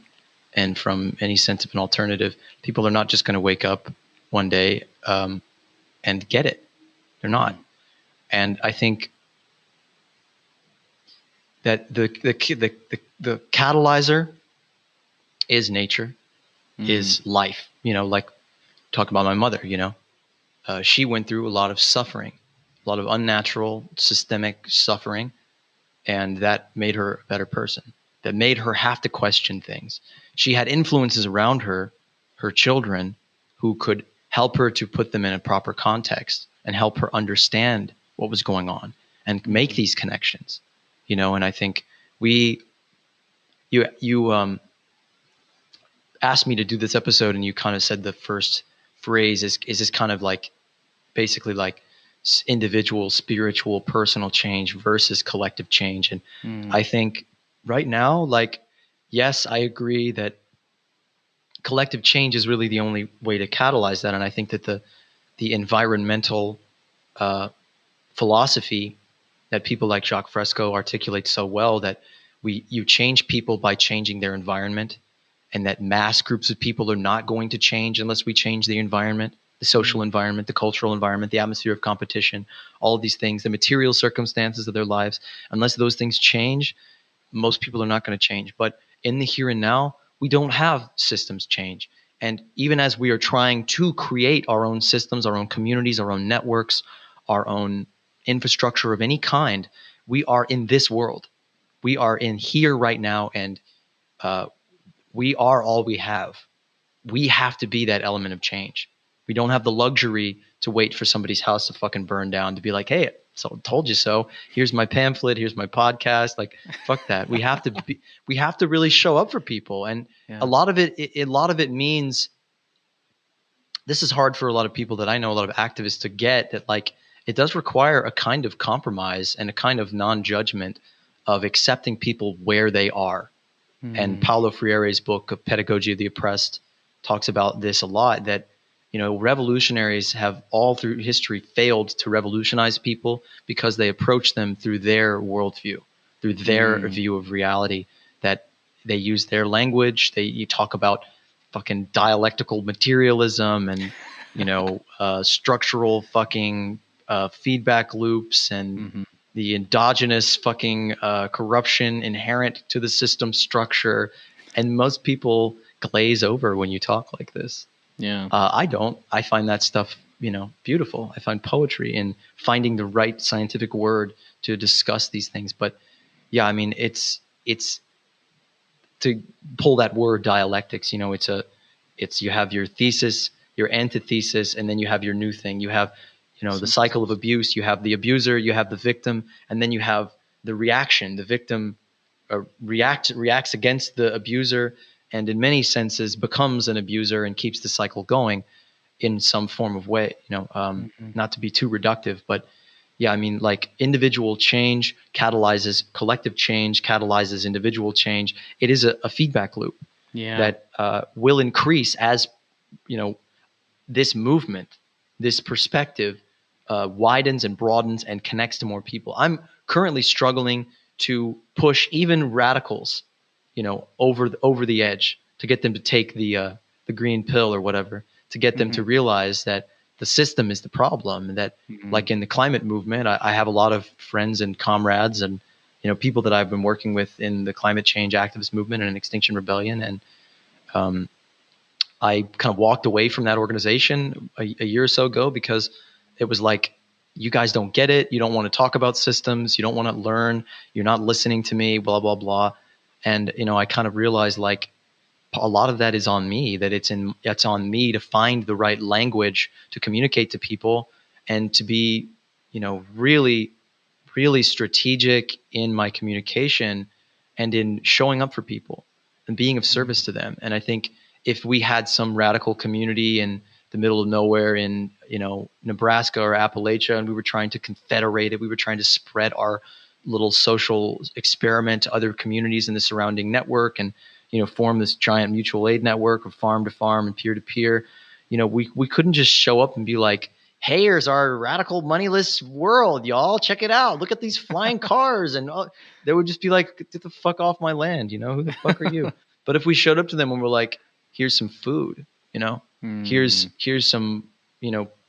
and from any sense of an alternative. People are not just going to wake up one day and get it. They're not. And I think that the catalyzer is nature, is life. Like talk about my mother, she went through a lot of suffering, a lot of unnatural systemic suffering, and that made her a better person. That made her have to question things. She had influences around her, her children, who could help her to put them in a proper context and help her understand what was going on and make these connections. And I think we you asked me to do this episode, and you kind of said the first phrase is this kind of like basically like individual, spiritual, personal change versus collective change. And I think right now, like, yes, I agree that collective change is really the only way to catalyze that. And I think that the environmental philosophy that people like Jacques Fresco articulate so well, that you change people by changing their environment, and that mass groups of people are not going to change unless we change the environment, the social environment, the cultural environment, the atmosphere of competition, all of these things, the material circumstances of their lives. Unless those things change, most people are not going to change. But in the here and now, we don't have systems change. And even as we are trying to create our own systems, our own communities, our own networks, our own infrastructure of any kind, we are in this world. We are in here right now, and we are all we have. We have to be that element of change. We don't have the luxury to wait for somebody's house to fucking burn down to be like, hey, so told you so. Here's my pamphlet. Here's my podcast. Like, fuck that. We have to be. We have to really show up for people, and a lot of it means. This is hard for a lot of people that I know, a lot of activists to get, that like it does require a kind of compromise and a kind of non-judgment of accepting people where they are. And Paulo Freire's book of Pedagogy of the Oppressed talks about this a lot, that revolutionaries have all through history failed to revolutionize people because they approach them through their worldview, through their view of reality, that they use their language. You talk about fucking dialectical materialism and structural fucking feedback loops and the endogenous fucking corruption inherent to the system structure. And most people glaze over when you talk like this. Yeah. I don't. I find that stuff, beautiful. I find poetry in finding the right scientific word to discuss these things. But yeah, I mean, it's to pull that word dialectics, it's you have your thesis, your antithesis, and then you have your new thing. You have, the cycle of abuse. You have the abuser, you have the victim, and then you have the reaction. The victim reacts against the abuser, and in many senses becomes an abuser and keeps the cycle going in some form of way. Not to be too reductive, but yeah, I mean, like individual change catalyzes collective change, catalyzes individual change. It is a feedback loop that will increase as this movement, this perspective widens and broadens and connects to more people. I'm currently struggling to push even radicals, over the edge, to get them to take the green pill or whatever, to get them to realize that the system is the problem. And that, like in the climate movement, I have a lot of friends and comrades and people that I've been working with in the climate change activist movement and Extinction Rebellion, and I kind of walked away from that organization a year or so ago because it was like, you guys don't get it. You don't want to talk about systems. You don't want to learn. You're not listening to me, blah, blah, blah. And, I kind of realized like a lot of that is on me, that it's on me to find the right language to communicate to people and to be, really, really strategic in my communication and in showing up for people and being of service to them. And I think if we had some radical community in the middle of nowhere in, Nebraska or Appalachia, and we were trying to confederate it, we were trying to spread our little social experiment to other communities in the surrounding network and, form this giant mutual aid network of farm to farm and peer to peer, we couldn't just show up and be like, hey, here's our radical moneyless world, y'all. Check it out. Look at these flying cars. And they would just be like, get the fuck off my land. Who the fuck are you? But if we showed up to them and we're like, here's some food, here's some,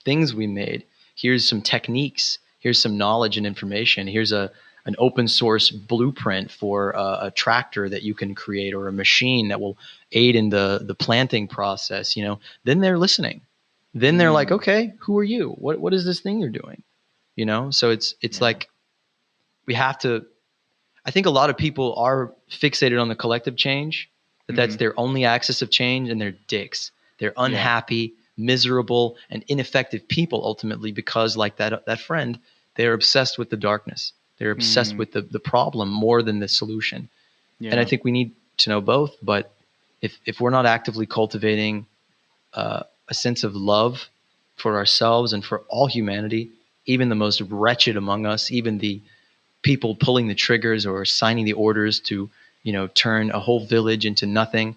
things we made. Here's some techniques. Here's some knowledge and information. Here's a an open source blueprint for a tractor that you can create, or a machine that will aid in the planting process, then they're listening. Then they're like, okay, who are you? What is this thing you're doing? So it's like we have to. I think a lot of people are fixated on the collective change, that that's their only axis of change, and they're dicks. They're unhappy, miserable, and ineffective people ultimately, because like that friend, they're obsessed with the darkness. They're obsessed with the problem more than the solution. And I think we need to know both. But if we're not actively cultivating a sense of love for ourselves and for all humanity, even the most wretched among us, even the people pulling the triggers or signing the orders to, turn a whole village into nothing.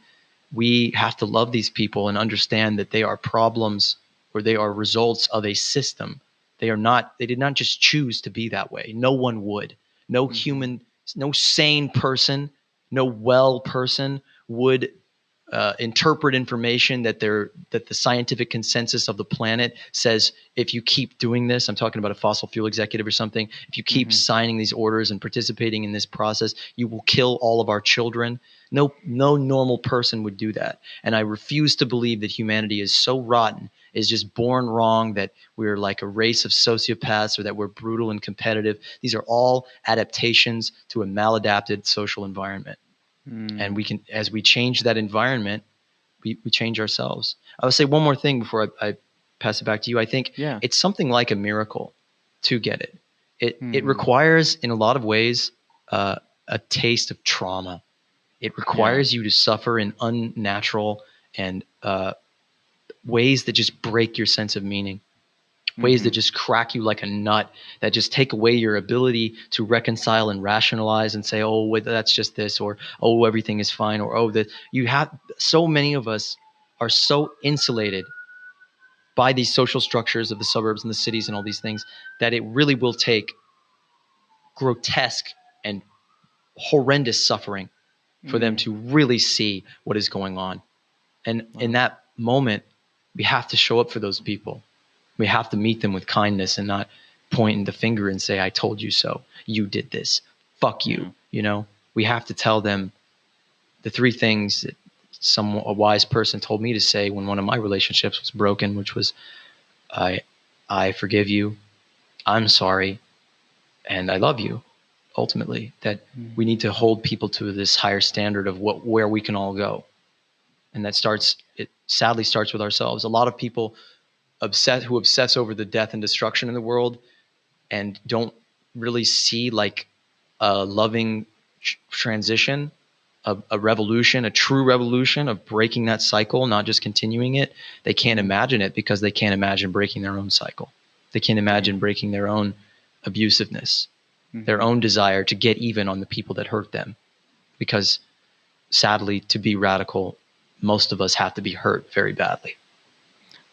We have to love these people and understand that they are problems, or they are results of a system. They did not just choose to be that way. No one would. No human, no sane person, no well person would interpret information that the scientific consensus of the planet says, if you keep doing this, I'm talking about a fossil fuel executive or something, if you keep signing these orders and participating in this process, you will kill all of our children. No normal person would do that. And I refuse to believe that humanity is so rotten, is just born wrong, that we're like a race of sociopaths, or that we're brutal and competitive. These are all adaptations to a maladapted social environment. And we can, as we change that environment, we change ourselves. I will say one more thing before I pass it back to you. I think it's something like a miracle to get it. It requires, in a lot of ways, a taste of trauma. It requires you to suffer in unnatural and ways that just break your sense of meaning. Ways that just crack you like a nut, that just take away your ability to reconcile and rationalize and say, oh, wait, that's just this, or oh, everything is fine, or oh, that you have. So many of us are so insulated by these social structures of the suburbs and the cities and all these things, that it really will take grotesque and horrendous suffering for them to really see what is going on. And in that moment, we have to show up for those people. We have to meet them with kindness and not point the finger and say, I told you so. You did this. Fuck you. We have to tell them the three things that a wise person told me to say when one of my relationships was broken, which was, I forgive you, I'm sorry, and I love you. Ultimately, that we need to hold people to this higher standard of where we can all go. And it sadly starts with ourselves. A lot of people who obsess over the death and destruction in the world, and don't really see like a loving transition, a revolution, a true revolution of breaking that cycle, not just continuing it. They can't imagine it because they can't imagine breaking their own cycle. They can't imagine breaking their own abusiveness, their own desire to get even on the people that hurt them. Because sadly, to be radical, most of us have to be hurt very badly.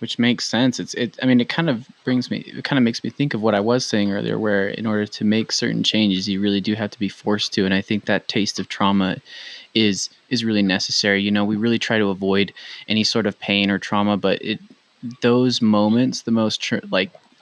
Which makes sense. It kind of makes me think of what I was saying earlier, where in order to make certain changes, you really do have to be forced to. And I think that taste of trauma is really necessary. We really try to avoid any sort of pain or trauma, but those moments, the most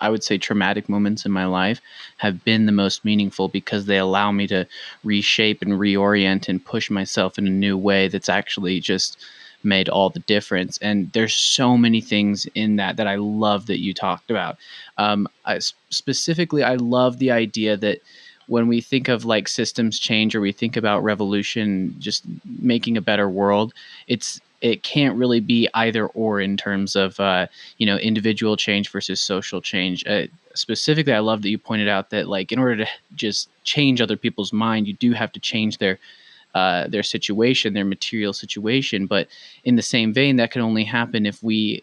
I would say traumatic moments in my life, have been the most meaningful, because they allow me to reshape and reorient and push myself in a new way that's actually just made all the difference. And there's so many things in that I love that you talked about. Specifically, I love the idea that when we think of like systems change, or we think about revolution, just making a better world, it can't really be either or in terms of individual change versus social change. Specifically, I love that you pointed out that like in order to just change other people's mind, you do have to change their situation, their material situation. But in the same vein, that can only happen if we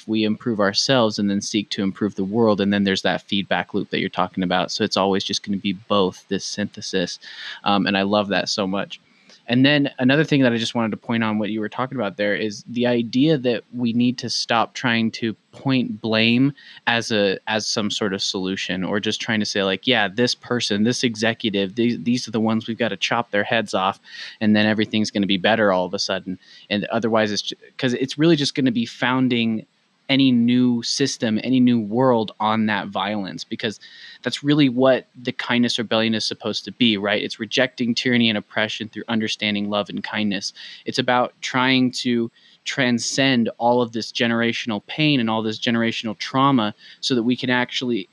improve ourselves and then seek to improve the world. And then there's that feedback loop that you're talking about. So it's always just going to be both, this synthesis. And I love that so much. And then another thing that I just wanted to point on what you were talking about there is the idea that we need to stop trying to point blame as some sort of solution, or just trying to say like, yeah, this person, this executive, these are the ones we've got to chop their heads off, and then everything's going to be better all of a sudden. And otherwise, it's because it's really just going to be founding any new system, any new world on that violence, because that's really what the kindness rebellion is supposed to be, right? It's rejecting tyranny and oppression through understanding love and kindness. It's about trying to transcend all of this generational pain and all this generational trauma so that we can actually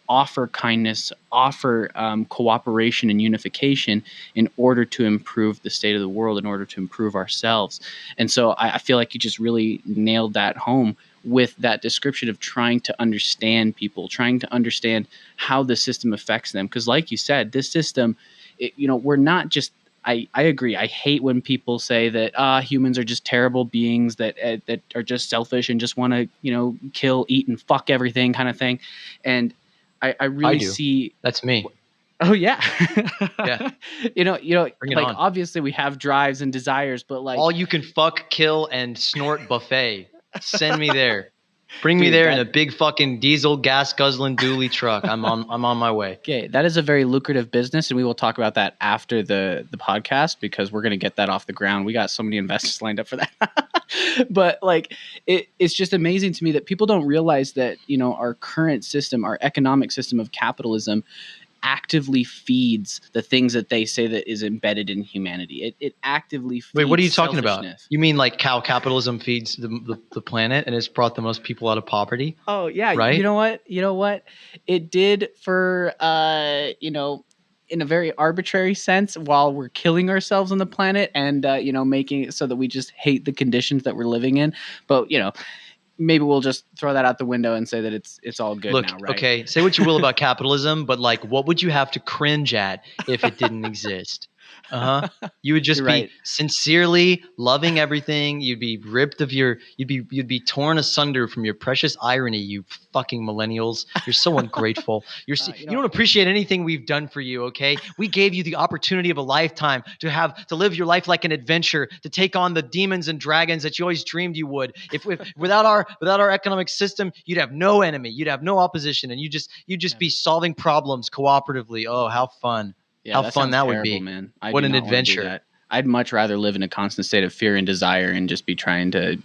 offer kindness, offer cooperation and unification in order to improve the state of the world, in order to improve ourselves. And so I feel like you just really nailed that home with that description of trying to understand people, trying to understand how the system affects them. Because, like you said, this system, we're not just. I agree. I hate when people say that humans are just terrible beings that are just selfish and just want to kill, eat, and fuck everything kind of thing. And I I really do. see. That's me. Oh yeah. Yeah. Bring it like on. obviously we have drives and desires, but like, All you can fuck, kill, and snort buffet. Send me there. Bring me dude, there in a big fucking diesel gas guzzling dually truck. I'm on my way. okay, that is a very lucrative business, and we will talk about that after the podcast because we're gonna get that off the ground. We got so many investors lined up for that. But like, it's just amazing to me that people don't realize that our current system, our economic system of capitalism, actively feeds the things that they say that is embedded in humanity. It actively Wait, what are you feeds talking about? selfishness. You mean like how capitalism feeds the planet and it's brought the most people out of poverty, Oh yeah, you right? know what? You know what? It did for in a very arbitrary sense while we're killing ourselves on the planet and making it so that we just hate the conditions that we're living in. But maybe we'll just throw that out the window and say that it's all good Look, now, right? okay, say what you will about capitalism, but like, what would you have to cringe at if it didn't exist? Uh huh. You would You're just be right. sincerely loving everything. You'd be ripped of your. You'd be torn asunder from your precious irony. You fucking millennials. You're so ungrateful. You You know, don't appreciate anything we've done for you. Okay, we gave you the opportunity of a lifetime to live your life like an adventure, to take on the demons and dragons that you always dreamed you would. If without our economic system, you'd have no enemy, you'd have no opposition, and you just be solving problems cooperatively. Oh, how fun! yeah, How that fun sounds that would terrible, be! man. I What do an not want to do adventure! that. I'd much rather live in a constant state of fear and desire and just be trying to,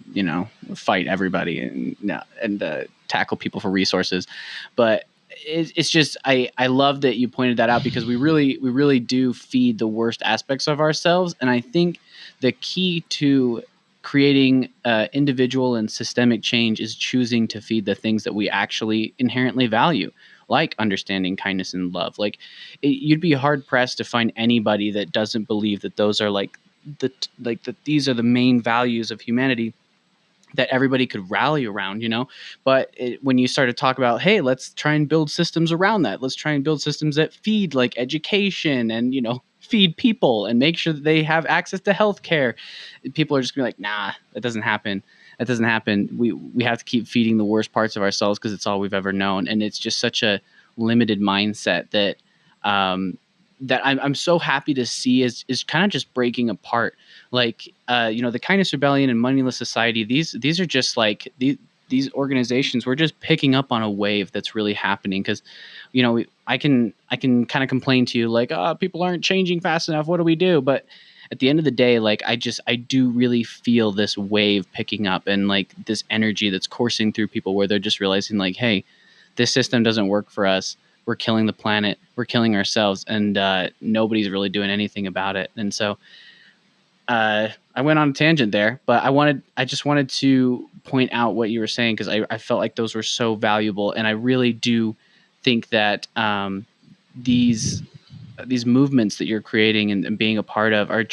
fight everybody and tackle people for resources. But it's just I love that you pointed that out because we really do feed the worst aspects of ourselves, and I think the key to creating individual and systemic change is choosing to feed the things that we actually inherently value, like understanding, kindness, and love. Like you'd be hard pressed to find anybody that doesn't believe that those are that these are the main values of humanity that everybody could rally around, But when you start to talk about, hey, let's try and build systems around that. Let's try and build systems that feed like education and, feed people and make sure that they have access to healthcare. People are just gonna be like, nah, that doesn't happen. That doesn't happen. We have to keep feeding the worst parts of ourselves because it's all we've ever known. And it's just such a limited mindset um, that I'm so happy to see is kind of just breaking apart. Like the Kindness Rebellion and Moneyless Society, these are just like these organizations. We're just picking up on a wave that's really happening because I can kind of complain to you like, people aren't changing fast enough, what do we do? But at the end of the day, like I do really feel this wave picking up and like this energy that's coursing through people where they're just realizing like, hey, this system doesn't work for us. We're killing the planet, we're killing ourselves, and nobody's really doing anything about it. And so I went on a tangent there, but I just wanted to point out what you were saying because I felt like those were so valuable, and I really do think that these these movements that you're creating and being a part of are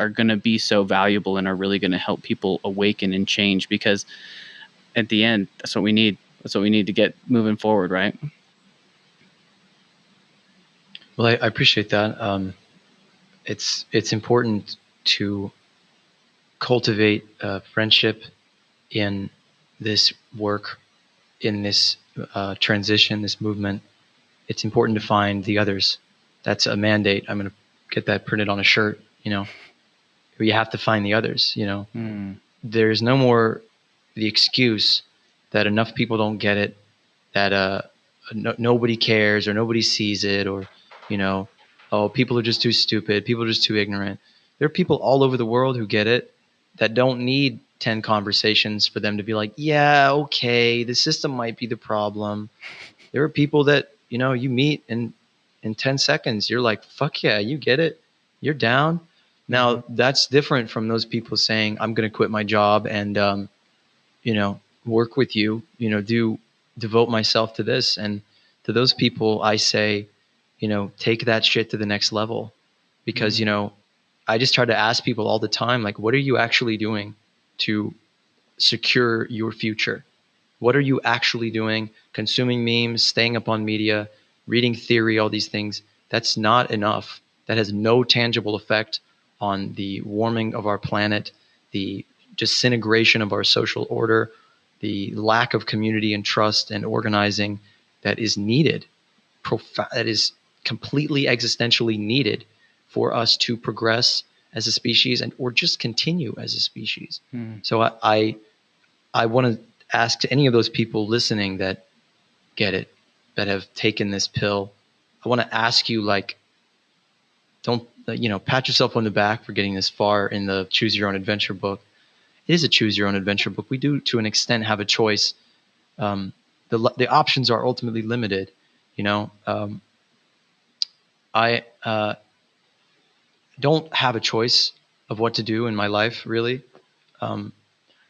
going to be so valuable and are really going to help people awaken and change because at the end, that's what we need. That's what we need to get moving forward, right? Well, I appreciate that. It's important to cultivate friendship in this work, in this transition, this movement. It's important to find the others. That's a mandate. I'm going to get that printed on a shirt. You have to find the others. Mm. There's no more the excuse that enough people don't get it, that nobody cares or nobody sees it, or oh, people are just too stupid, people are just too ignorant. There are people all over the world who get it, that don't need 10 conversations for them to be like, yeah, okay, the system might be the problem. There are people that, you meet and in 10 seconds, you're like, fuck yeah, you get it. You're down. Now that's different from those people saying, I'm going to quit my job and, work with you, devote myself to this. And to those people, I say, take that shit to the next level because, I just try to ask people all the time, like, what are you actually doing to secure your future? What are you actually doing? Consuming memes, staying up on media, reading theory, all these things. That's not enough. That has no tangible effect on the warming of our planet, the disintegration of our social order, the lack of community and trust and organizing that is needed, that is completely existentially needed for us to progress as a species and or just continue as a species. So I want to ask to any of those people listening that get it, that have taken this pill, I want to ask you, like, don't, pat yourself on the back for getting this far in the Choose Your Own Adventure book. It is a Choose Your Own Adventure book. We do, to an extent, have a choice. The options are ultimately limited. I don't have a choice of what to do in my life, really. A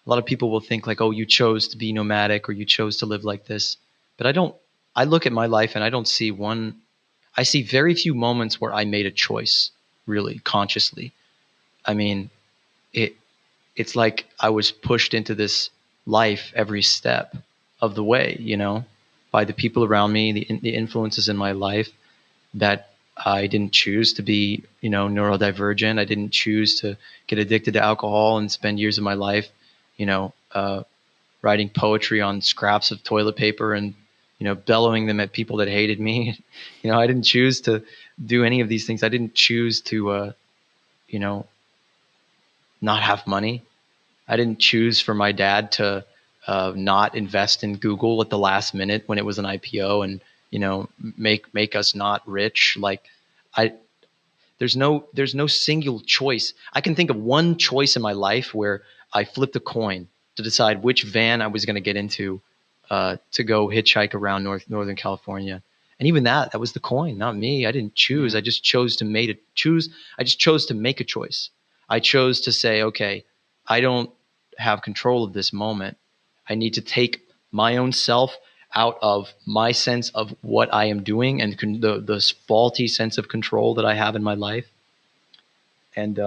lot of people will think like, oh, you chose to be nomadic or you chose to live like this. But I don't. I look at my life and I don't see one. I see very few moments where I made a choice, really consciously. I mean, it's like I was pushed into this life every step of the way, by the people around me, the influences in my life that I didn't choose to be, neurodivergent. I didn't choose to get addicted to alcohol and spend years of my life, writing poetry on scraps of toilet paper and, bellowing them at people that hated me. I didn't choose to do any of these things. I didn't choose to, not have money. I didn't choose for my dad to not invest in Google at the last minute when it was an IPO and, make us not rich. Like I, there's no single choice. I can think of one choice in my life where I flipped a coin to decide which van I was going to get into to go hitchhike around Northern California. And even that was the coin, not me. I didn't choose. I just chose to I just chose to make a choice. I chose to say, okay, I don't have control of this moment. I need to take my own self out of my sense of what I am doing and the faulty sense of control that I have in my life. And,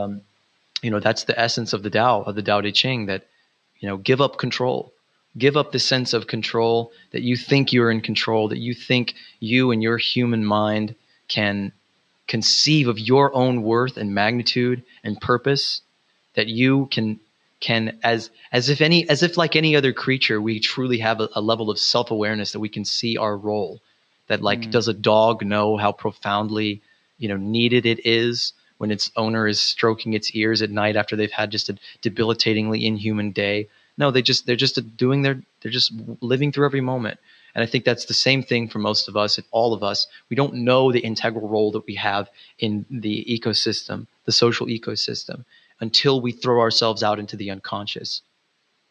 that's the essence of the Tao, of the Tao Te Ching, that, give up control, give up the sense of control that you think you're in control, that you think you and your human mind can conceive of your own worth and magnitude and purpose, that you can as if like any other creature, we truly have a level of self-awareness that we can see our role. That, like, does a dog know how profoundly, needed it is when its owner is stroking its ears at night after they've had just a debilitatingly inhuman day? No, they're just they're just living through every moment. And I think that's the same thing for most of us, if all of us. We don't know the integral role that we have in the ecosystem, the social ecosystem, until we throw ourselves out into the unconscious.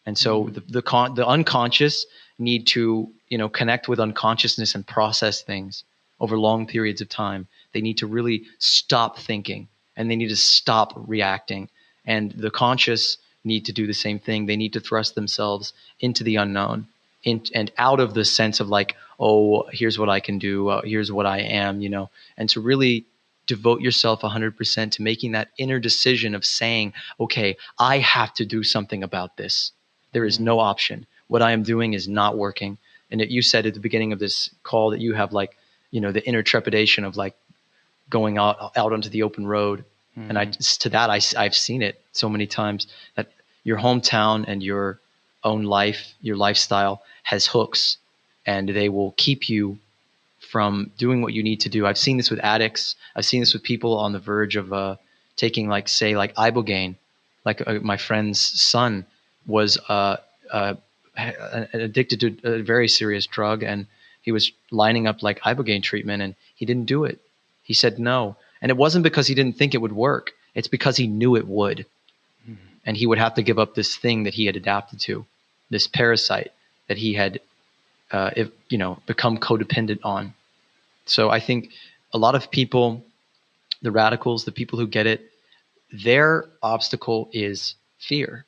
And so the unconscious need to, connect with unconsciousness and process things over long periods of time. They need to really stop thinking and they need to stop reacting. And the conscious need to do the same thing. They need to thrust themselves into the unknown, and out of the sense of like, oh, here's what I can do, here's what I am, and to really devote yourself 100% to making that inner decision of saying, okay, I have to do something about this. There is no option. What I am doing is not working. And you said at the beginning of this call that you have, like, the inner trepidation of like going out onto the open road. And I've seen it so many times, that your hometown and your own life, your lifestyle has hooks, and they will keep you from doing what you need to do. I've seen this with addicts. I've seen this with people on the verge of taking, like, say, like ibogaine. Like my friend's son was addicted to a very serious drug, and he was lining up like ibogaine treatment, and he didn't do it. He said no, and it wasn't because he didn't think it would work. It's because he knew it would. and he would have to give up this thing that he had adapted to, this parasite that he had, become codependent on. So I think a lot of people, the radicals, the people who get it, their obstacle is fear.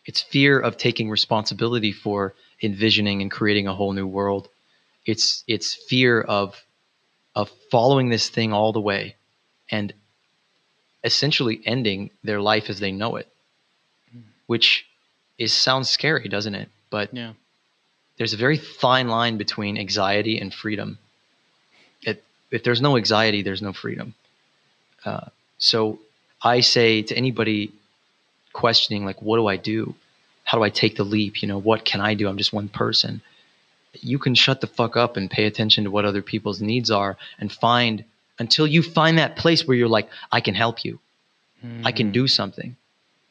It's fear of taking responsibility for envisioning and creating a whole new world. It's fear of following this thing all the way and essentially ending their life as they know it, which sounds scary, doesn't it? But Yeah. there's a very fine line between anxiety and freedom. If there's no anxiety, there's no freedom. So I say to anybody questioning, like, what do I do? How do I take the leap? What can I do? I'm just one person. You can shut the fuck up and pay attention to what other people's needs are and until you find that place where you're like, I can help you. I can do something.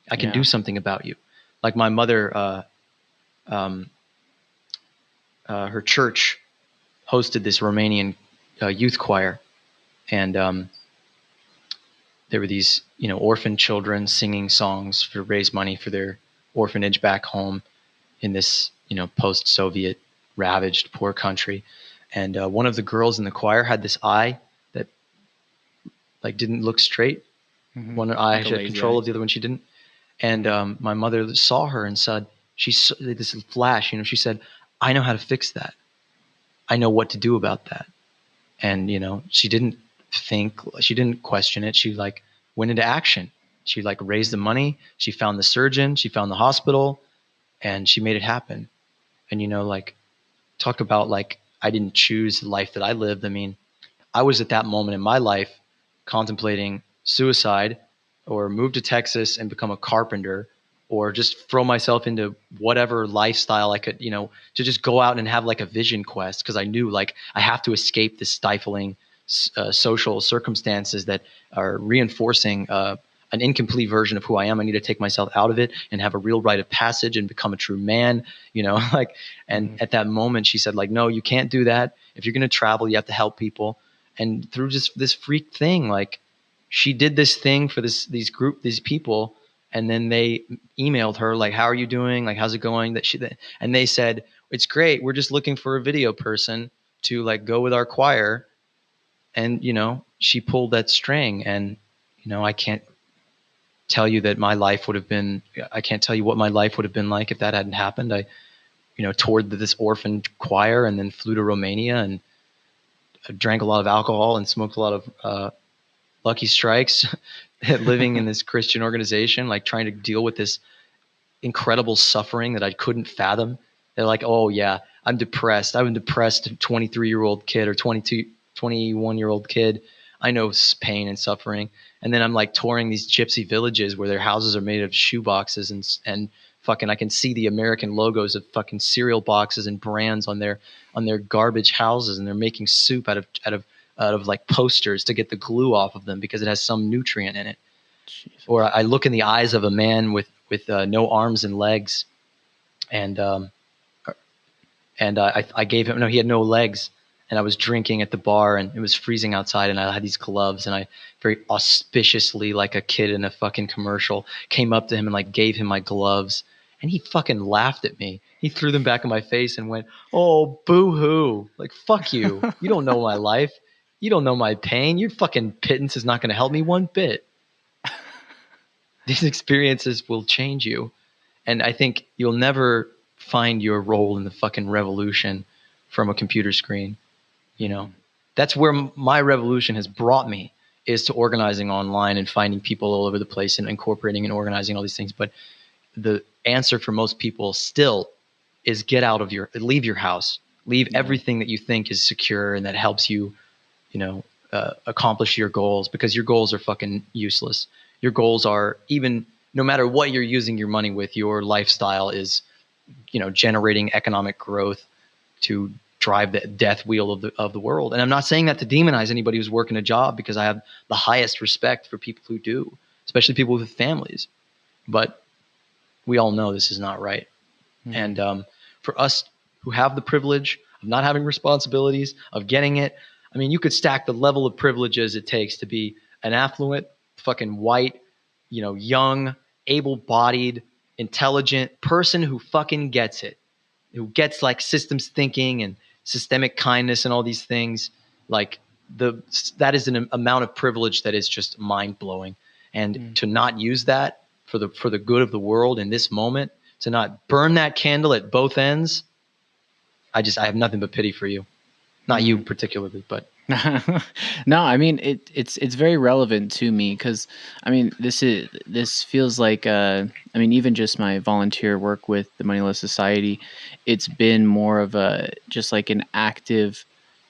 I can do something about you. Like my mother, her church hosted this Romanian youth choir, and there were these, orphan children singing songs to raise money for their orphanage back home in this, post-Soviet ravaged poor country. And one of the girls in the choir had this eye that like didn't look straight. One eye Like a she had lazy control eye. of, the other one she didn't. And my mother saw her and said, she saw this flash, she said, I know how to fix that. I know what to do about that. And, she didn't she didn't question it. She like went into action. She like raised the money. She found the surgeon. She found the hospital, and she made it happen. And, like talk about like, I didn't choose the life that I lived. I mean, I was at that moment in my life contemplating suicide or move to Texas and become a carpenter or just throw myself into whatever lifestyle I could, to just go out and have like a vision quest. Cause I knew like I have to escape the stifling social circumstances that are reinforcing an incomplete version of who I am. I need to take myself out of it and have a real rite of passage and become a true man, like, and at that moment she said like, no, you can't do that. If you're going to travel, you have to help people. And through just this freak thing, like she did this thing for these people. And then they emailed her like, how are you doing? Like, how's it going? And they said, it's great. We're just looking for a video person to like go with our choir. And, she pulled that string, and, I can't tell you that I can't tell you what my life would have been like if that hadn't happened. I, toured this orphan choir and then flew to Romania and drank a lot of alcohol and smoked a lot of Lucky Strikes, living in this Christian organization, like trying to deal with this incredible suffering that I couldn't fathom. They're like, oh yeah, I'm depressed. I'm a depressed 23-year-old kid or 22, 21-year-old kid. I know pain and suffering. And then I'm like touring these gypsy villages where their houses are made of shoe boxes and fucking, I can see the American logos of fucking cereal boxes and brands on their garbage houses. And they're making soup out of like posters to get the glue off of them because it has some nutrient in it. Jesus. Or I look in the eyes of a man with no arms and legs, and I gave him, no, he had no legs, and I was drinking at the bar, and it was freezing outside, and I had these gloves, and I very auspiciously, like a kid in a fucking commercial, came up to him and like gave him my gloves, and he fucking laughed at me. He threw them back in my face and went, "Oh, boo-hoo. Like, fuck you. You don't know my life. You don't know my pain. Your fucking pittance is not going to help me one bit. These experiences will change you." And I think you'll never find your role in the fucking revolution from a computer screen. That's where my revolution has brought me, is to organizing online and finding people all over the place and incorporating and organizing all these things. But the answer for most people still is leave your house, leave everything that you think is secure and that helps you, accomplish your goals, because your goals are fucking useless. Your goals are, even no matter what you're using your money with, your lifestyle is, generating economic growth to drive the death wheel of the world. And I'm not saying that to demonize anybody who's working a job, because I have the highest respect for people who do, especially people with families. But we all know this is not right. And for us who have the privilege of not having responsibilities, of getting it, I mean, you could stack the level of privileges it takes to be an affluent, fucking white, young, able-bodied, intelligent person who fucking gets it, who gets like systems thinking and systemic kindness and all these things. Like that is an amount of privilege that is just mind-blowing. And to not use that for the good of the world in this moment, to not burn that candle at both ends, I have nothing but pity for you. Not you particularly, but No, I mean it's very relevant to me because I mean this feels like I mean even just my volunteer work with the Moneyless Society, it's been more of a just like an active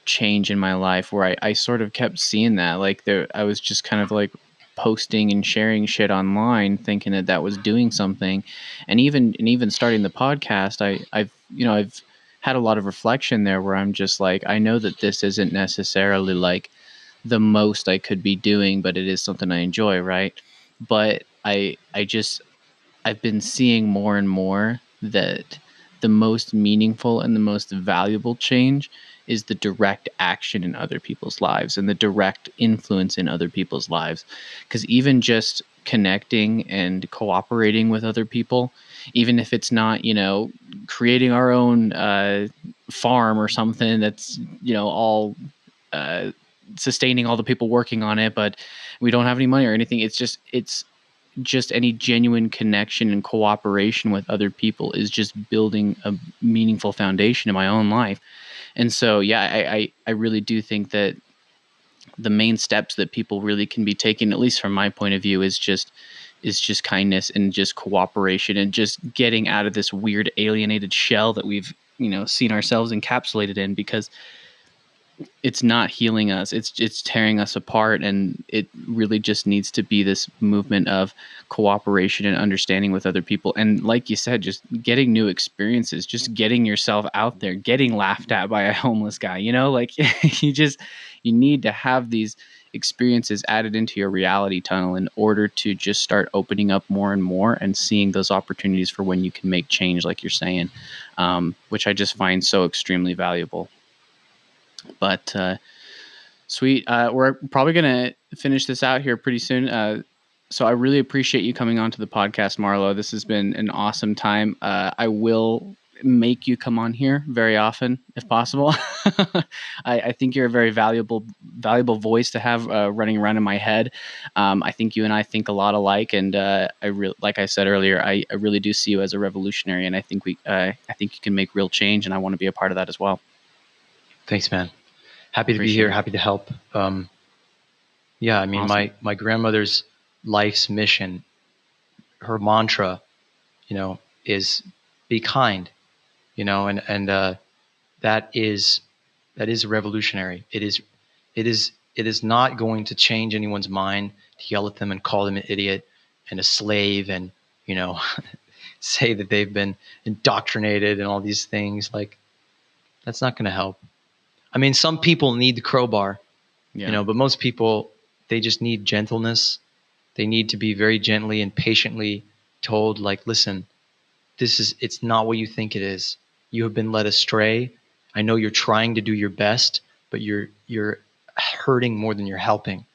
change in my life where I sort of kept seeing that like there I was just kind of like posting and sharing shit online thinking that that was doing something, and even starting the podcast I've had a lot of reflection there where I'm just like, I know that this isn't necessarily like the most I could be doing, but it is something I enjoy, right? But I've been seeing more and more that the most meaningful and the most valuable change is the direct action in other people's lives and the direct influence in other people's lives. Because even just connecting and cooperating with other people, even if it's not, creating our own farm or something that's, all uh, sustaining all the people working on it, but we don't have any money or anything. It's just any genuine connection and cooperation with other people is just building a meaningful foundation in my own life. And so, yeah, I really do think that the main steps that people really can be taking, at least from my point of view, is just kindness and just cooperation and just getting out of this weird alienated shell that we've, seen ourselves encapsulated in, because it's not healing us, it's tearing us apart, and it really just needs to be this movement of cooperation and understanding with other people, and like you said, just getting new experiences, just getting yourself out there, getting laughed at by a homeless guy, like you need to have these experiences added into your reality tunnel in order to just start opening up more and more and seeing those opportunities for when you can make change, like you're saying, which I just find so extremely valuable. But sweet. We're probably going to finish this out here pretty soon. So I really appreciate you coming on to the podcast, Marlow. This has been an awesome time. I will make you come on here very often if possible. I think you're a very valuable voice to have running around in my head. I think you and I think a lot alike, and like I said earlier, I really do see you as a revolutionary, and I think I think you can make real change, and I want to be a part of that as well. thanks, man. Happy to be Appreciate here. it. Happy to help. Yeah, I mean, Awesome. my grandmother's life's mission, her mantra, is be kind, and that is revolutionary. It is not going to change anyone's mind to yell at them and call them an idiot and a slave and say that they've been indoctrinated and all these things. Like, that's not going to help. I mean, some people need the crowbar, Yeah. but most people, they just need gentleness. They need to be very gently and patiently told, like, listen, it's not what you think it is. You have been led astray. I know you're trying to do your best, but you're hurting more than you're helping.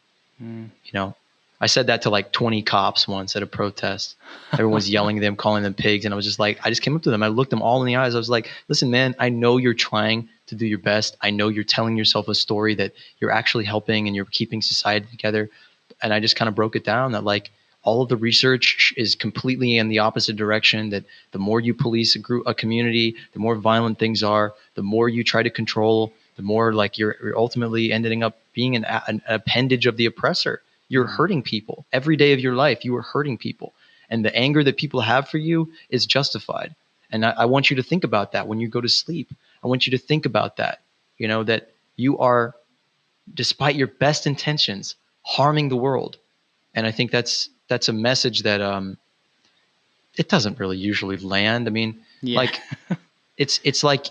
Mm. I said that to like 20 cops once at a protest. Everyone's yelling at them, calling them pigs. And I was just like, I just came up to them. I looked them all in the eyes. I was like, listen, man, I know you're trying to do your best. I know you're telling yourself a story that you're actually helping and you're keeping society together. And I just kind of broke it down that like all of the research is completely in the opposite direction, that the more you police a community, the more violent things are, the more you try to control, the more like you're ultimately ending up being an appendage of the oppressor. You're hurting people every day of your life. You are hurting people. And the anger that people have for you is justified. And I want you to think about that when you go to sleep. I want you to think about that, that you are, despite your best intentions, harming the world. And I think that's a message that it doesn't really usually land. I mean, Yeah. like it's like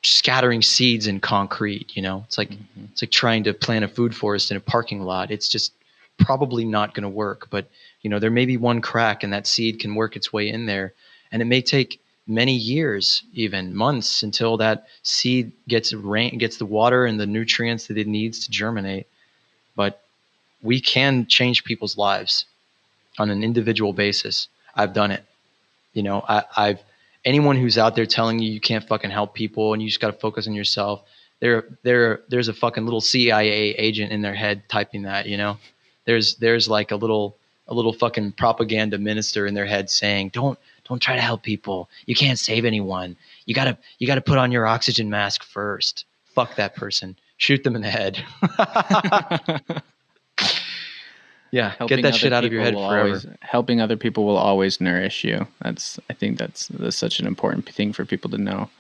scattering seeds in concrete, It's like it's like trying to plant a food forest in a parking lot. It's just probably not going to work, but there may be one crack and that seed can work its way in there, and it may take many years, even months, until that seed gets the water and the nutrients that it needs to germinate. But we can change people's lives on an individual basis. I've done it. I've anyone who's out there telling you you can't fucking help people and you just got to focus on yourself. There's a fucking little CIA agent in their head typing that. There's like a little fucking propaganda minister in their head saying, don't try to help people. You can't save anyone. You gotta put on your oxygen mask first. Fuck that person. Shoot them in the head. Yeah, get that shit out of your head forever. Helping other people will always nourish you. I think that's such an important thing for people to know.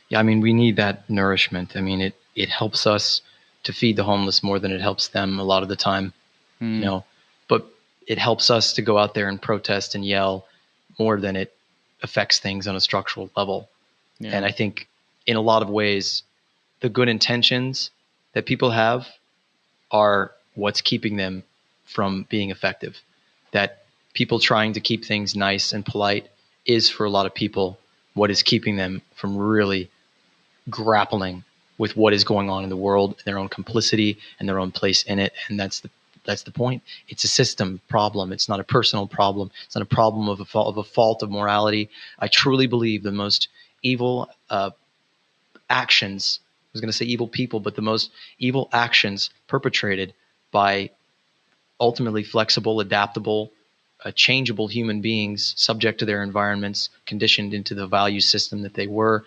Yeah, I mean, we need that nourishment. I mean, it helps us to feed the homeless more than it helps them a lot of the time, but it helps us to go out there and protest and yell more than it affects things on a structural level. Yeah. And I think in a lot of ways, the good intentions that people have are what's keeping them from being effective. That people trying to keep things nice and polite is, for a lot of people, what is keeping them from really grappling with what is going on in the world, and their own complicity and their own place in it. And that's the point. It's a system problem. It's not a personal problem. It's not a problem of a fault of morality. I truly believe the most evil actions, I was going to say evil people, but the most evil actions perpetrated by ultimately flexible, adaptable, changeable human beings subject to their environments, conditioned into the value system that they were,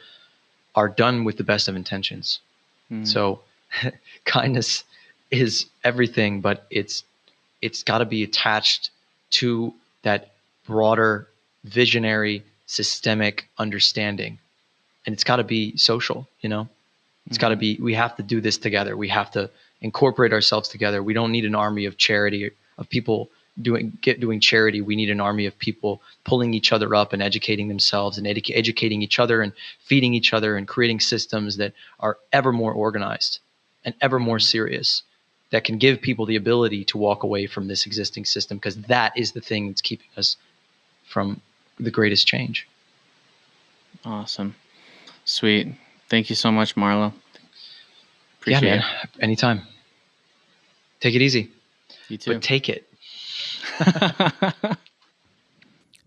are done with the best of intentions. So kindness is everything, but it's got to be attached to that broader, visionary, systemic understanding. And it's got to be social, It's got to be, we have to do this together. We have to incorporate ourselves together. We don't need an army of charity, of people doing charity. We need an army of people pulling each other up and educating themselves and educating each other and feeding each other and creating systems that are ever more organized and ever more serious, that can give people the ability to walk away from this existing system, because that is the thing that's keeping us from the greatest change. Awesome. Sweet. Thank you so much, Marlow. Appreciate it. Anytime. Take it easy. You too. But take it.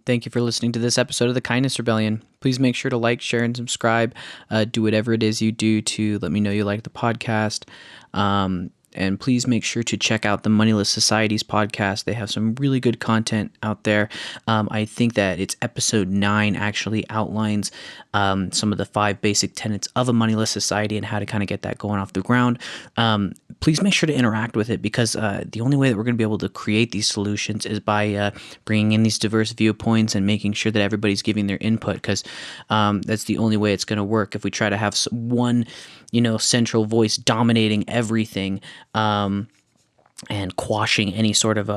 Thank you for listening to this episode of The Kindness Rebellion. Please make sure to like, share, and subscribe. Do whatever it is you do to let me know you like the podcast. And please make sure to check out the Moneyless Society's podcast. They have some really good content out there. I think that it's episode 9 actually outlines some of the 5 basic tenets of a moneyless society and how to kind of get that going off the ground. Please make sure to interact with it, because the only way that we're going to be able to create these solutions is by bringing in these diverse viewpoints and making sure that everybody's giving their input, because that's the only way it's going to work. If we try to have one central voice dominating everything and quashing any sort of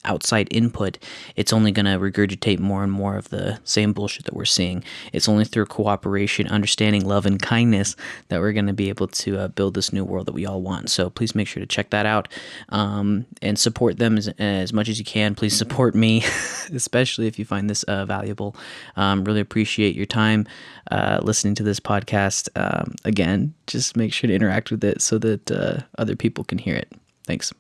outside input, it's only going to regurgitate more and more of the same bullshit that we're seeing. It's only through cooperation, understanding, love, and kindness that we're going to be able to build this new world that we all want. So please make sure to check that out and support them as much as you can. Please support me, especially if you find this valuable. Really appreciate your time listening to this podcast. Again, just make sure to interact with it so that other people can hear it. Thanks.